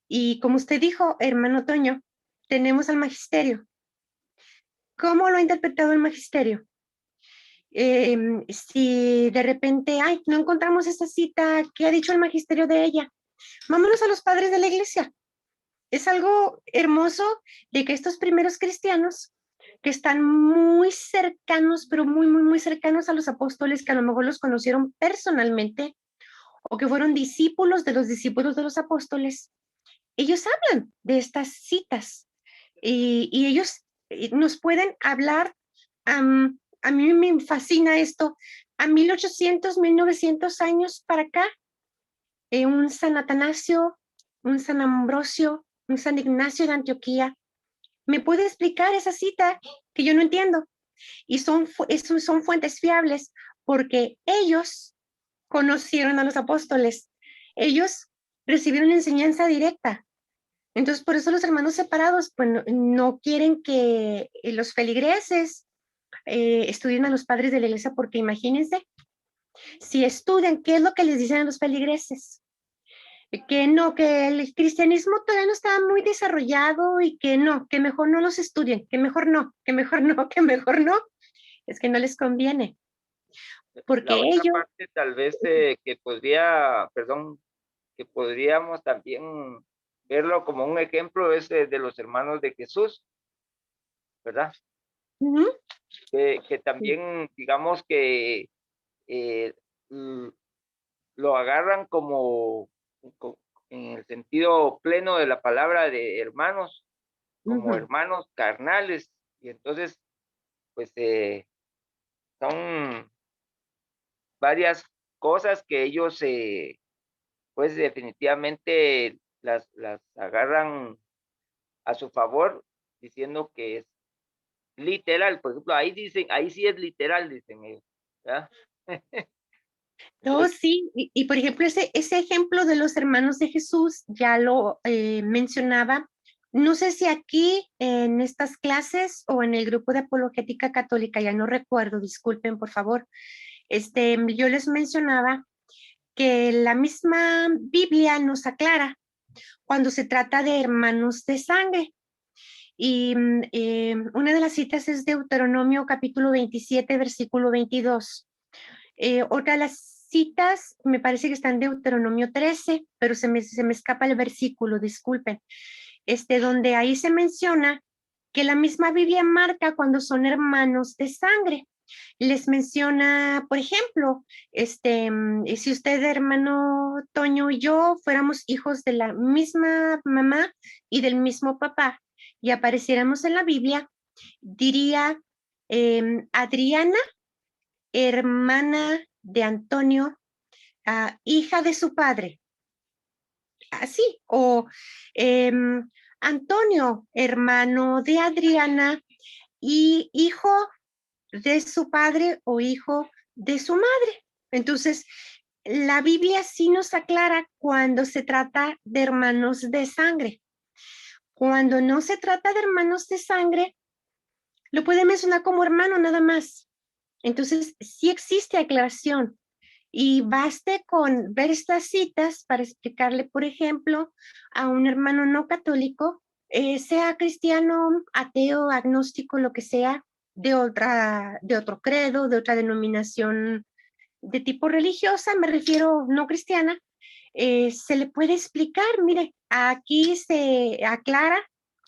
Y como usted dijo, hermano Toño, tenemos al magisterio. ¿Cómo lo ha interpretado el magisterio? Si de repente, no encontramos esa cita, ¿qué ha dicho el magisterio de ella? Vámonos a los padres de la iglesia. Es algo hermoso de que estos primeros cristianos, que están muy cercanos, pero muy, muy, muy cercanos a los apóstoles, que a lo mejor los conocieron personalmente, o que fueron discípulos de los apóstoles, ellos hablan de estas citas y ellos nos pueden hablar. A mí me fascina esto. A 1800, 1900 años para acá, un San Atanasio, un San Ambrosio, un San Ignacio de Antioquía, me puede explicar esa cita que yo no entiendo. Y son fuentes fiables porque ellos conocieron a los apóstoles. Ellos recibieron enseñanza directa. Entonces, por eso los hermanos separados, pues no quieren que los feligreses estudien a los padres de la iglesia, porque imagínense, si estudian, ¿qué es lo que les dicen a los feligreses? Que no, que el cristianismo todavía no está muy desarrollado y que no, que mejor no los estudien, que mejor no, que mejor no, que mejor no. Es que no les conviene, porque La otra ellos, parte tal vez que podríamos también verlo como un ejemplo es de los hermanos de Jesús, ¿verdad? uh-huh, Que también, digamos que eh, lo agarran en el sentido pleno de la palabra de hermanos, como uh-huh, hermanos carnales, y entonces, pues son varias cosas que ellos, pues definitivamente las agarran a su favor, diciendo que es literal. Por ejemplo, ahí dicen, ahí sí es literal, dicen ellos, ¿verdad? No, sí, y por ejemplo, ese ejemplo de los hermanos de Jesús ya lo mencionaba. No sé si aquí en estas clases o en el grupo de apologética católica, ya no recuerdo, disculpen por favor. Yo les mencionaba que la misma Biblia nos aclara cuando se trata de hermanos de sangre. Y una de las citas es Deuteronomio capítulo 27, versículo 22. Otra de las citas me parece que está en Deuteronomio 13, pero se me escapa el versículo, disculpen. Donde ahí se menciona que la misma Biblia marca cuando son hermanos de sangre. Les menciona, por ejemplo, si usted, hermano Toño y yo fuéramos hijos de la misma mamá y del mismo papá y apareciéramos en la Biblia, diría Adriana, hermana de Antonio, hija de su padre. Así, o Antonio, hermano de Adriana y hijo de su padre o hijo de su madre. Entonces, la Biblia sí nos aclara cuando se trata de hermanos de sangre. Cuando no se trata de hermanos de sangre, lo puede mencionar como hermano nada más. Entonces, sí existe aclaración. Y baste con ver estas citas para explicarle, por ejemplo, a un hermano no católico, sea cristiano, ateo, agnóstico, lo que sea, de otro credo, de otra denominación de tipo religiosa, me refiero no cristiana, se le puede explicar, mire, aquí se aclara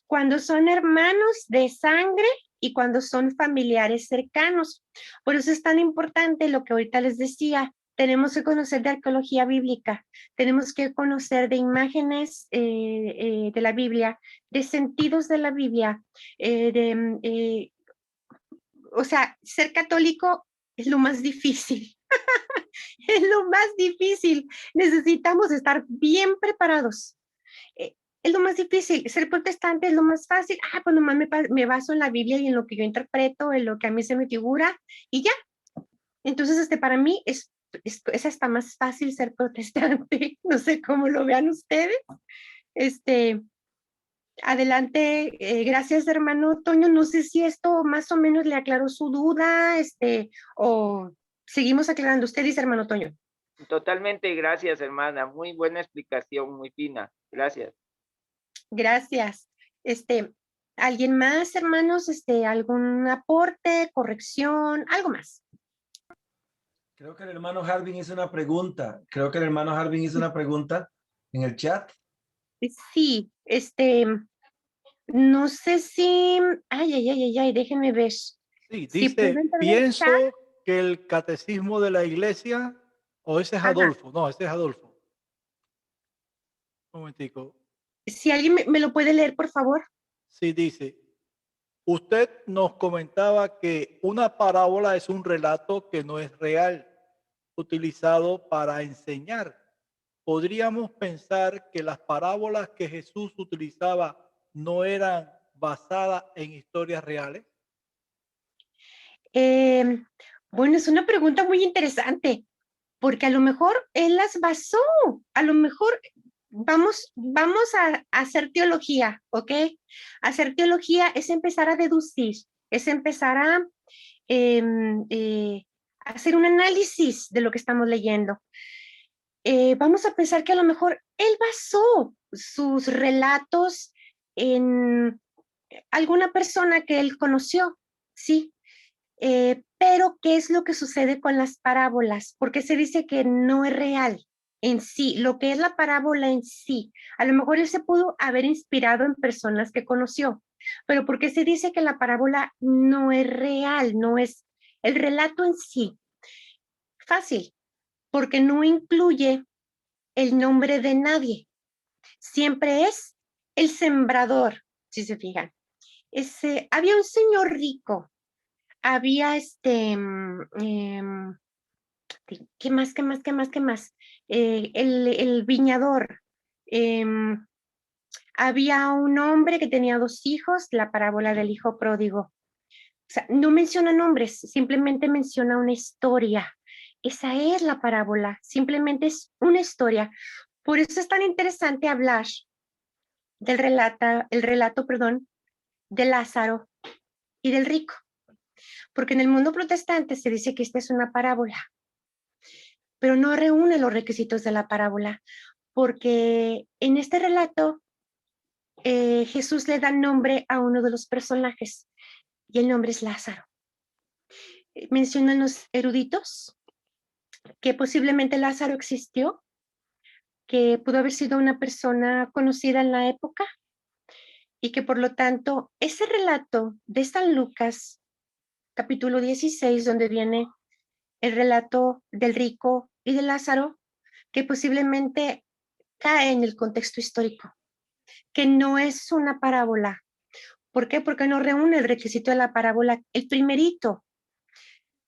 cuando son hermanos de sangre y cuando son familiares cercanos. Por eso es tan importante lo que ahorita les decía. Tenemos que conocer de arqueología bíblica, tenemos que conocer de imágenes de la Biblia, de sentidos de la Biblia, o sea, ser católico es lo más difícil. Es lo más difícil. Necesitamos estar bien preparados. Es lo más difícil. Ser protestante es lo más fácil. Pues nomás me baso en la Biblia y en lo que yo interpreto, en lo que a mí se me figura y ya. Entonces, para mí es hasta más fácil ser protestante. No sé cómo lo vean ustedes. Adelante, gracias hermano Toño. No sé si esto más o menos le aclaró su duda, o seguimos aclarando. Usted dice, hermano Toño. Totalmente, gracias, hermana. Muy buena explicación, muy fina. Gracias. Gracias. ¿Alguien más, hermanos? ¿Algún aporte, corrección, algo más? Creo que el hermano Harvin hizo una pregunta. En el chat. Sí, no sé si, déjenme ver. Sí, Si dice, puedo entrar al pienso chat. que el catecismo de la iglesia, o ese es Ajá. Adolfo, no, ese es Adolfo. Un momentico. Si alguien me lo puede leer, por favor. Sí, dice, usted nos comentaba que una parábola es un relato que no es real, utilizado para enseñar. ¿Podríamos pensar que las parábolas que Jesús utilizaba no eran basadas en historias reales? Bueno, es una pregunta muy interesante, porque a lo mejor él las basó, a lo mejor vamos a hacer teología, ¿ok? Hacer teología es empezar a deducir, es empezar a hacer un análisis de lo que estamos leyendo. Vamos a pensar que a lo mejor él basó sus relatos en alguna persona que él conoció, ¿sí? Pero, ¿qué es lo que sucede con las parábolas? Porque se dice que no es real en sí, lo que es la parábola en sí. A lo mejor él se pudo haber inspirado en personas que conoció, pero ¿por qué se dice que la parábola no es real, no es el relato en sí? Fácil, porque no incluye el nombre de nadie. Siempre es el sembrador, si se fijan. Había un señor rico, había ¿Qué más, qué más, qué más, qué más? El viñador. Había un hombre que tenía 2 hijos, la parábola del hijo pródigo. O sea, no menciona nombres, simplemente menciona una historia. Esa es la parábola, simplemente es una historia. Por eso es tan interesante hablar el relato, perdón, de Lázaro y del rico, porque en el mundo protestante se dice que esta es una parábola, pero no reúne los requisitos de la parábola, porque en este relato Jesús le da nombre a uno de los personajes y el nombre es Lázaro. Mencionan los eruditos que posiblemente Lázaro existió, que pudo haber sido una persona conocida en la época y que por lo tanto ese relato de San Lucas, capítulo 16, donde viene el relato del rico y de Lázaro, que posiblemente cae en el contexto histórico, que no es una parábola. ¿Por qué? Porque no reúne el requisito de la parábola, el primerito.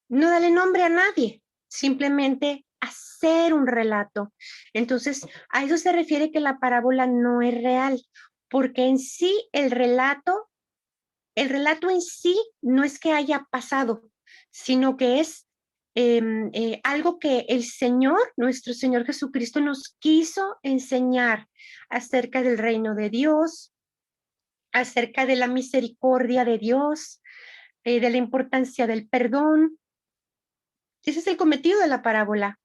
No dale nombre a nadie, simplemente hacer un relato. Entonces, a eso se refiere que la parábola no es real, porque en sí el relato en sí no es que haya pasado, sino que es algo que el Señor, nuestro Señor Jesucristo, nos quiso enseñar acerca del reino de Dios, acerca de la misericordia de Dios, de la importancia del perdón. Ese es el cometido de la parábola.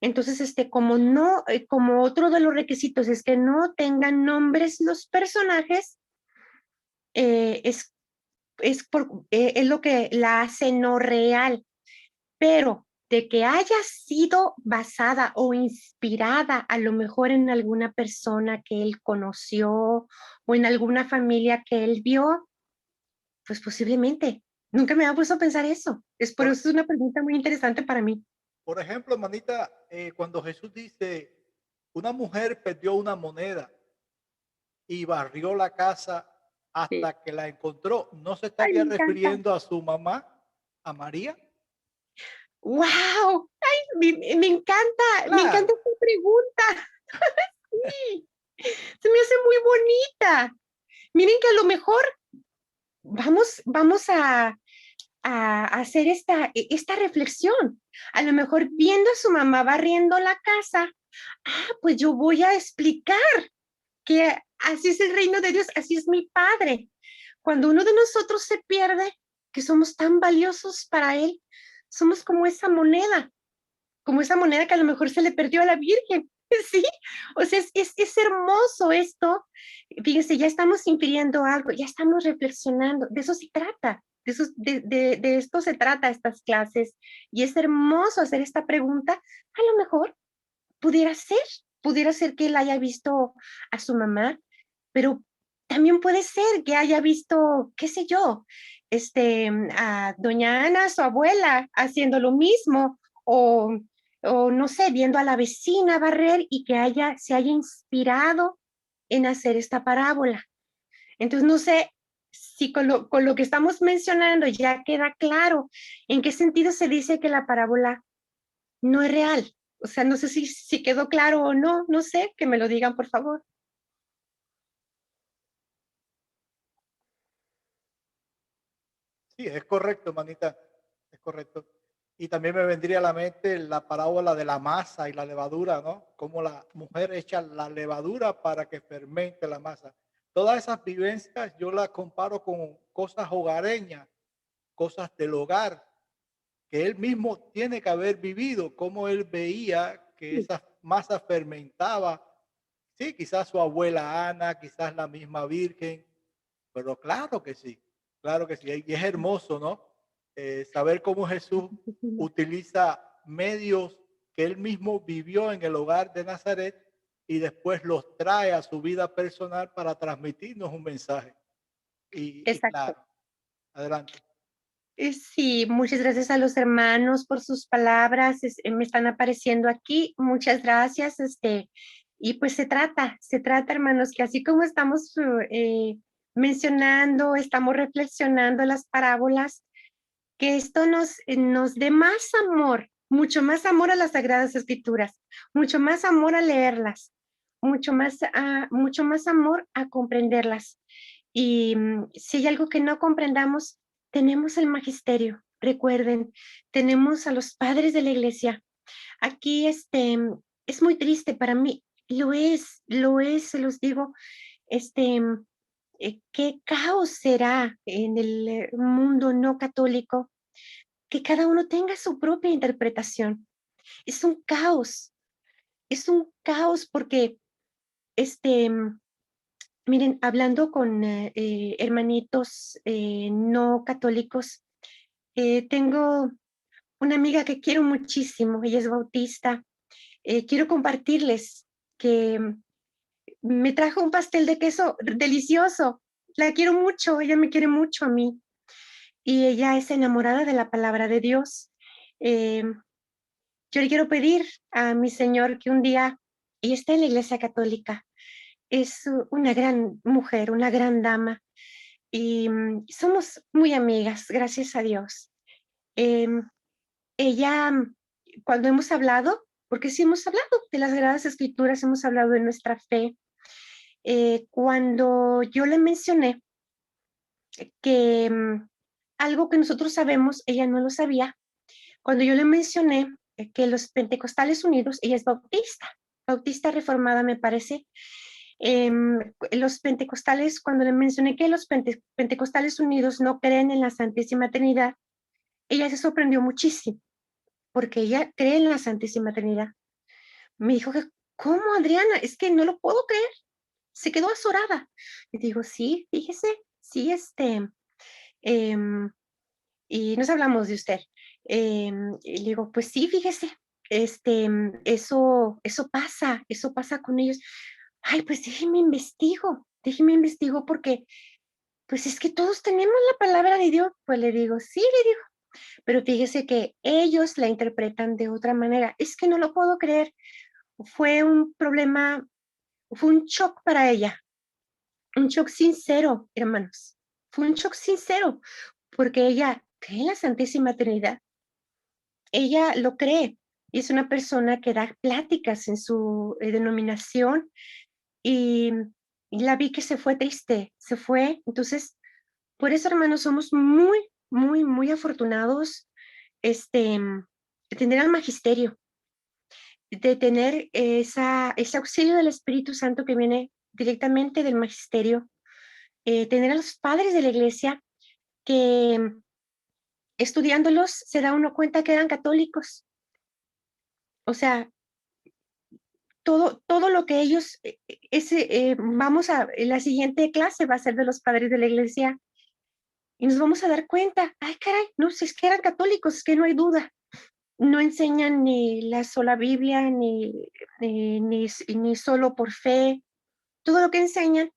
Entonces, como otro de los requisitos es que no tengan nombres los personajes, es es lo que la hace no real, pero de que haya sido basada o inspirada a lo mejor en alguna persona que él conoció o en alguna familia que él vio, pues posiblemente. Nunca me había puesto a pensar eso. Por Por, eso es una pregunta muy interesante para mí. por ejemplo, manita, cuando Jesús dice, una mujer perdió una moneda y barrió la casa Sí. hasta que la encontró, ¿no se Ay, me estaría encanta. refiriendo a su mamá, a María? ¡Wow! ¡Ay, me encanta Claro, esta pregunta! Sí, se me hace muy bonita. Miren que a lo mejor vamos a hacer esta reflexión. A lo mejor viendo a su mamá barriendo la casa, pues yo voy a explicar que así es el reino de Dios, así es mi Padre. Cuando uno de nosotros se pierde, que somos tan valiosos para Él, somos como esa moneda que a lo mejor se le perdió a la Virgen. Sí, o sea, es hermoso esto. Fíjense, ya estamos infiriendo algo, ya estamos reflexionando, de eso se trata, de esto se trata estas clases, y es hermoso hacer esta pregunta. A lo mejor pudiera ser que él haya visto a su mamá, pero también puede ser que haya visto, qué sé yo, a doña Ana, su abuela, haciendo lo mismo, o no sé, viendo a la vecina barrer y que se haya inspirado en hacer esta parábola. Entonces, no sé si con lo que estamos mencionando ya queda claro en qué sentido se dice que la parábola no es real. O sea, no sé si quedó claro o no, no sé, que me lo digan, por favor. sí, es correcto, manita, es correcto. Y también me vendría a la mente la parábola de la masa y la levadura, ¿no? Cómo la mujer echa la levadura para que fermente la masa. Todas esas vivencias yo las comparo con cosas hogareñas, cosas del hogar, que él mismo tiene que haber vivido, cómo él veía que Sí, esa masa fermentaba. Sí, quizás su abuela Ana, quizás la misma Virgen, pero claro que sí, y es hermoso, ¿no? Saber cómo Jesús sí, sí. utiliza medios que él mismo vivió en el hogar de Nazaret y después los trae a su vida personal para transmitirnos un mensaje. Y Exacto. claro, adelante. Sí, muchas gracias a los hermanos por sus palabras, me están apareciendo aquí, muchas gracias, y pues se trata, hermanos, que así como estamos mencionando, estamos reflexionando las parábolas, que esto nos dé más amor mucho más amor a las Sagradas Escrituras, mucho más amor a leerlas, mucho más amor a comprenderlas. Y si hay algo que no comprendamos, tenemos el magisterio. Recuerden, tenemos a los padres de la iglesia. Aquí es muy triste para mí. Lo es, se los digo. ¿Qué caos será en el mundo no católico? Que cada uno tenga su propia interpretación. Es un caos porque, miren, hablando con hermanitos no católicos, tengo una amiga que quiero muchísimo, ella es bautista. Quiero compartirles que me trajo un pastel de queso delicioso. La quiero mucho, ella me quiere mucho a mí y ella es enamorada de la palabra de Dios. Eh, yo le quiero pedir a mi Señor que un día, ella está en la Iglesia Católica, es una gran mujer, una gran dama y somos muy amigas, gracias a Dios. Em, ella, cuando hemos hablado, porque sí hemos hablado de las Sagradas Escrituras, hemos hablado de nuestra fe, cuando yo le mencioné que algo que nosotros sabemos, ella no lo sabía, cuando yo le mencioné que los Pentecostales Unidos, ella es bautista reformada me parece, los pentecostales, cuando le mencioné que los Pentecostales Unidos no creen en la Santísima Trinidad, ella se sorprendió muchísimo, porque ella cree en la Santísima Trinidad. Me dijo que, ¿cómo, Adriana? Es que no lo puedo creer. Se quedó azorada. Y digo, sí, fíjese, sí, em, y nos hablamos de usted. Y le digo, pues sí, fíjese, eso pasa con ellos. Ay, pues déjeme investigo porque, pues es que todos tenemos la palabra de Dios. Pues le digo, sí, le digo, pero fíjese que ellos la interpretan de otra manera. Es que no lo puedo creer. Fue un problema, fue un shock para ella, un shock sincero, hermanos. Fue un shock sincero, porque ella cree en la Santísima Trinidad. Ella lo cree y es una persona que da pláticas en su denominación y, y la vi que se fue triste, se fue. Entonces, por eso, hermanos, somos muy, muy, muy afortunados de tener al magisterio, de tener ese auxilio del Espíritu Santo que viene directamente del magisterio, tener a los padres de la iglesia que estudiándolos se da uno cuenta que eran católicos. O sea, todo lo que ellos, la siguiente clase va a ser de los padres de la iglesia y nos vamos a dar cuenta, ay caray, no, si es que eran católicos, es que no hay duda. No enseñan ni la sola Biblia, ni solo por fe. Todo lo que enseñan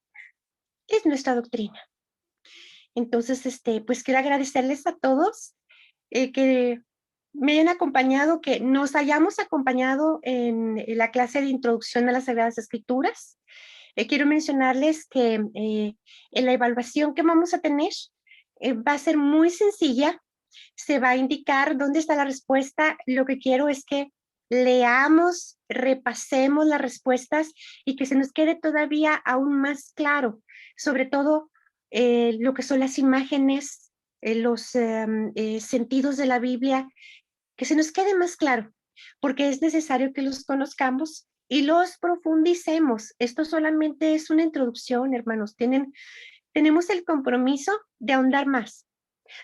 es nuestra doctrina. Entonces, pues quiero agradecerles a todos que me hayan acompañado, que nos hayamos acompañado en la clase de introducción a las Sagradas Escrituras. Quiero mencionarles que en la evaluación que vamos a tener va a ser muy sencilla. Se va a indicar dónde está la respuesta. Lo que quiero es que leamos, repasemos las respuestas y que se nos quede todavía aún más claro, sobre todo lo que son las imágenes, los sentidos de la Biblia, que se nos quede más claro, porque es necesario que los conozcamos y los profundicemos. Esto solamente es una introducción, hermanos. Tenemos el compromiso de ahondar más,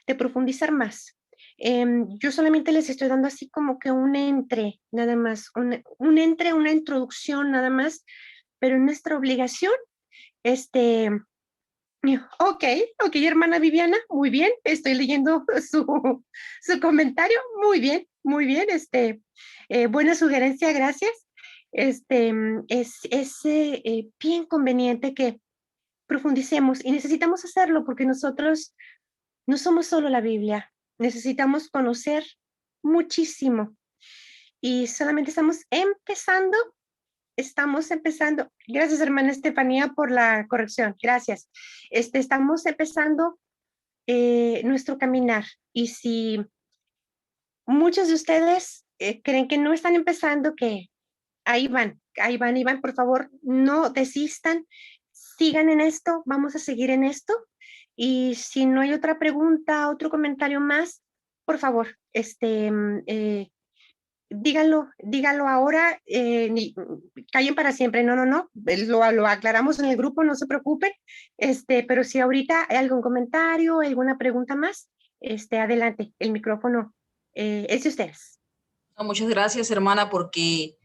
de profundizar más. Yo solamente les estoy dando así como que un entre, nada más, una introducción nada más, pero nuestra obligación, ok, hermana Viviana, muy bien, estoy leyendo su comentario, muy bien, buena sugerencia, gracias. Es bien conveniente que profundicemos y necesitamos hacerlo porque nosotros no somos solo la Biblia, necesitamos conocer muchísimo y solamente estamos empezando. Gracias, hermana Estefanía, por la corrección. Gracias. Estamos empezando nuestro caminar y si muchos de ustedes creen que no están empezando, que ahí van, por favor, no desistan, sigan en esto, vamos a seguir en esto. Y si no hay otra pregunta, otro comentario más, por favor, díganlo ahora, callen para siempre, no, lo aclaramos en el grupo, no se preocupen, pero si ahorita hay algún comentario, alguna pregunta más, adelante, el micrófono es de ustedes. No, muchas gracias, hermana, porque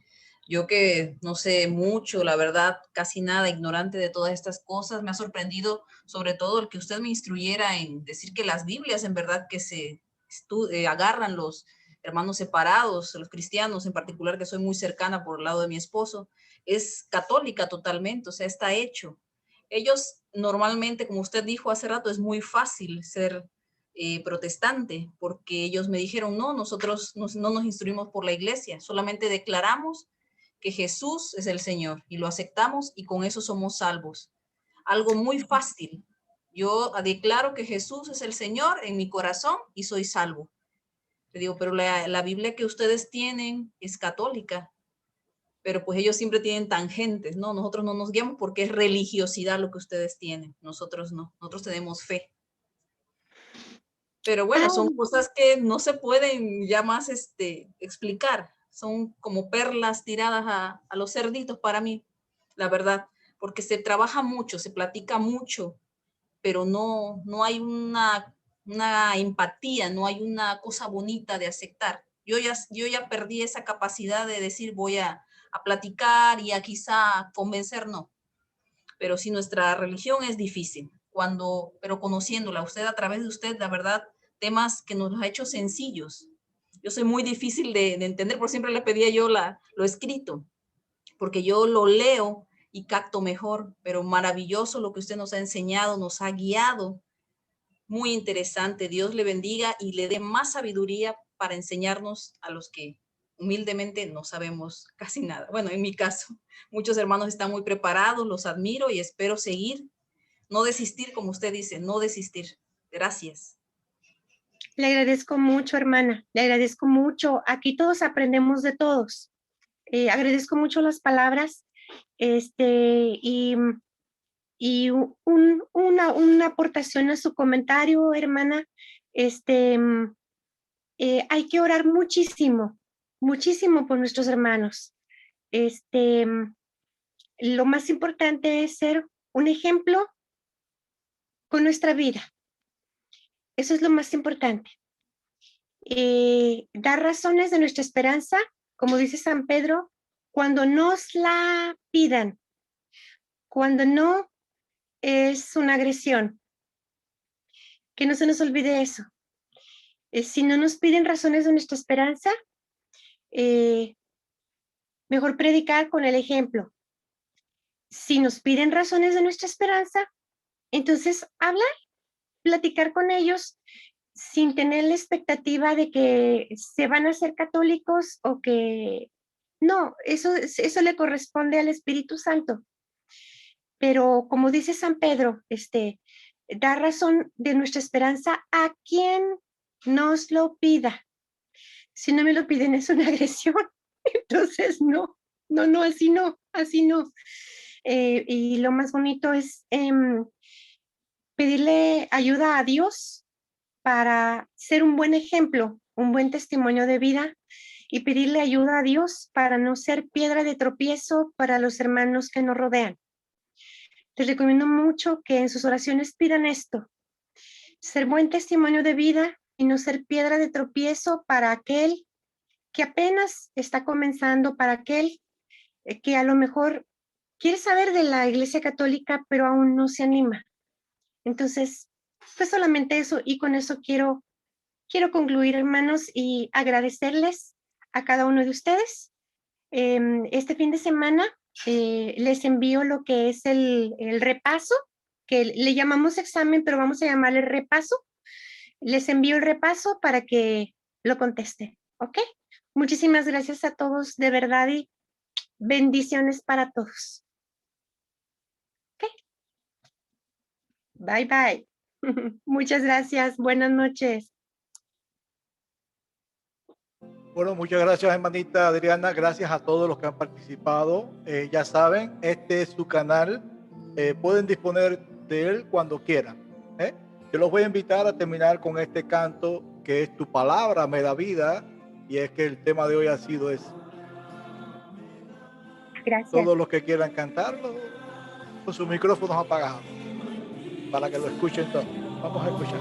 yo que no sé mucho, la verdad, casi nada, ignorante de todas estas cosas, me ha sorprendido sobre todo el que usted me instruyera en decir que las Biblias en verdad que se agarran los hermanos separados, los cristianos en particular, que soy muy cercana por el lado de mi esposo, es católica totalmente, o sea, está hecho. Ellos normalmente, como usted dijo hace rato, es muy fácil ser protestante, porque ellos me dijeron, no, nosotros no nos instruimos por la iglesia, solamente declaramos que Jesús es el Señor y lo aceptamos y con eso somos salvos. Algo muy fácil. Yo declaro que Jesús es el Señor en mi corazón y soy salvo. Le digo, pero la Biblia que ustedes tienen es católica, pero pues ellos siempre tienen tangentes, ¿no? Nosotros no nos guiamos porque es religiosidad lo que ustedes tienen, nosotros no, nosotros tenemos fe. Pero bueno, son cosas que no se pueden ya más explicar. Son como perlas tiradas a los cerditos para mí, la verdad, porque se trabaja mucho, se platica mucho, pero no hay una empatía, no hay una cosa bonita de aceptar. Yo ya perdí esa capacidad de decir voy a platicar y a quizá convencer, no. Pero si nuestra religión es difícil, pero conociéndola, usted a través de usted, la verdad, temas que nos los ha hecho sencillos. Yo soy muy difícil de entender, por siempre le pedía yo lo escrito, porque yo lo leo y capto mejor, pero maravilloso lo que usted nos ha enseñado, nos ha guiado, muy interesante. Dios le bendiga y le dé más sabiduría para enseñarnos a los que humildemente no sabemos casi nada. Bueno, en mi caso, muchos hermanos están muy preparados, los admiro y espero seguir, no desistir, como usted dice, no desistir. Gracias. Le agradezco mucho, hermana, le agradezco mucho. Aquí todos aprendemos de todos. Agradezco mucho las palabras, y una aportación a su comentario, hermana. Hay que orar muchísimo, muchísimo por nuestros hermanos. Lo más importante es ser un ejemplo con nuestra vida. Eso es lo más importante. Dar razones de nuestra esperanza, como dice San Pedro, cuando nos la pidan, cuando no es una agresión. Que no se nos olvide eso. Si no nos piden razones de nuestra esperanza, mejor predicar con el ejemplo. Si nos piden razones de nuestra esperanza, entonces hablar, platicar con ellos sin tener la expectativa de que se van a hacer católicos o que no, eso le corresponde al Espíritu Santo. Pero como dice San Pedro, dar razón de nuestra esperanza a quien nos lo pida. Si no me lo piden es una agresión, entonces no, así no. Y lo más bonito es pedirle ayuda a Dios para ser un buen ejemplo, un buen testimonio de vida y pedirle ayuda a Dios para no ser piedra de tropiezo para los hermanos que nos rodean. Les recomiendo mucho que en sus oraciones pidan esto, ser buen testimonio de vida y no ser piedra de tropiezo para aquel que apenas está comenzando, para aquel que a lo mejor quiere saber de la Iglesia Católica, pero aún no se anima. Entonces, pues solamente eso, y con eso quiero concluir, hermanos, y agradecerles a cada uno de ustedes. Este fin de semana les envío lo que es el repaso, que le llamamos examen, pero vamos a llamarle repaso. Les envío el repaso para que lo contesten, ¿ok? Muchísimas gracias a todos, de verdad, y bendiciones para todos. ¿Ok? Bye, bye. Muchas gracias. Buenas noches. Bueno, muchas gracias, hermanita Adriana. Gracias a todos los que han participado. Ya saben, este es su canal. Pueden disponer de él cuando quieran. Yo los voy a invitar a terminar con este canto que es Tu palabra me da vida. Y es que el tema de hoy ha sido ese. Gracias. Todos los que quieran cantarlo con sus micrófonos apagados para que lo escuchen todos. Vamos a escuchar.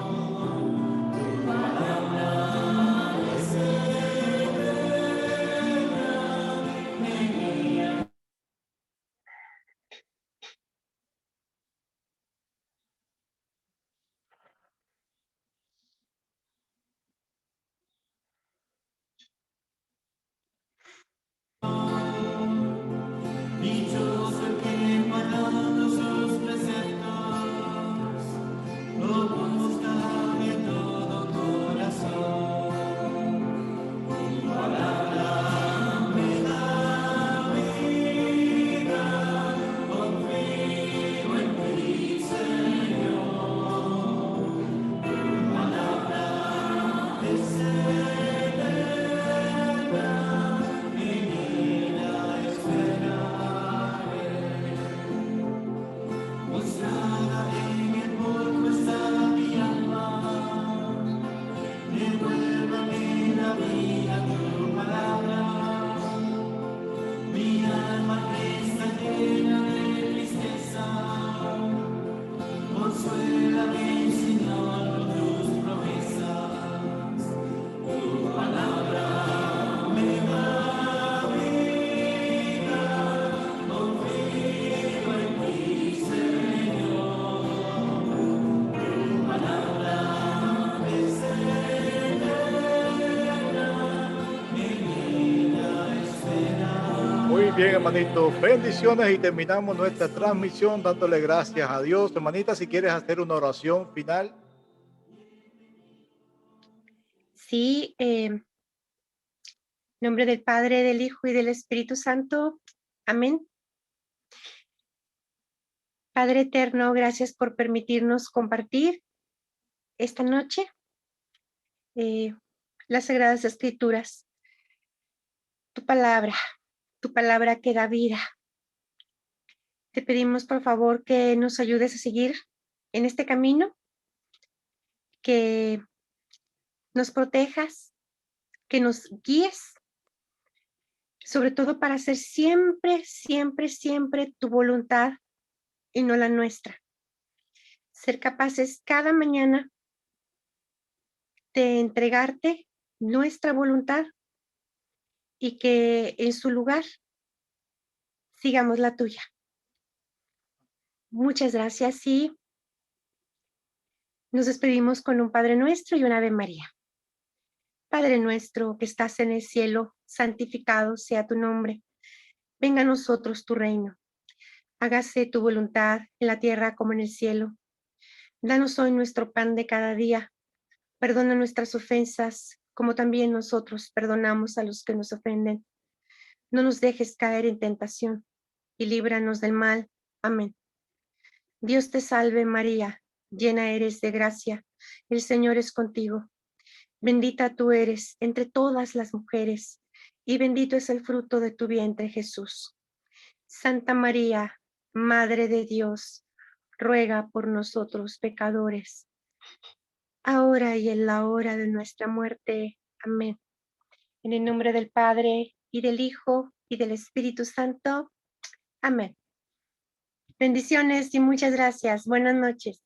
Bien, hermanito, bendiciones y terminamos nuestra transmisión dándole gracias a Dios. Hermanita, si quieres hacer una oración final. Sí, en nombre del Padre, del Hijo y del Espíritu Santo. Amén. Padre eterno, gracias por permitirnos compartir esta noche las Sagradas Escrituras. Tu palabra que da vida. Te pedimos por favor que nos ayudes a seguir en este camino, que nos protejas, que nos guíes, sobre todo para hacer siempre, siempre, siempre tu voluntad y no la nuestra. Ser capaces cada mañana de entregarte nuestra voluntad y que en su lugar sigamos la tuya. Muchas gracias y nos despedimos con un Padre Nuestro y una Ave María. Padre nuestro que estás en el cielo, santificado sea tu nombre. Venga a nosotros tu reino. Hágase tu voluntad en la tierra como en el cielo. Danos hoy nuestro pan de cada día. Perdona nuestras ofensas, como también nosotros perdonamos a los que nos ofenden. No nos dejes caer en tentación y líbranos del mal. Amén. Dios te salve María, llena eres de gracia, el Señor es contigo. Bendita tú eres entre todas las mujeres, y bendito es el fruto de tu vientre, Jesús. Santa María, Madre de Dios, ruega por nosotros pecadores, ahora y en la hora de nuestra muerte. Amén. En el nombre del Padre, y del Hijo, y del Espíritu Santo. Amén. Bendiciones y muchas gracias. Buenas noches.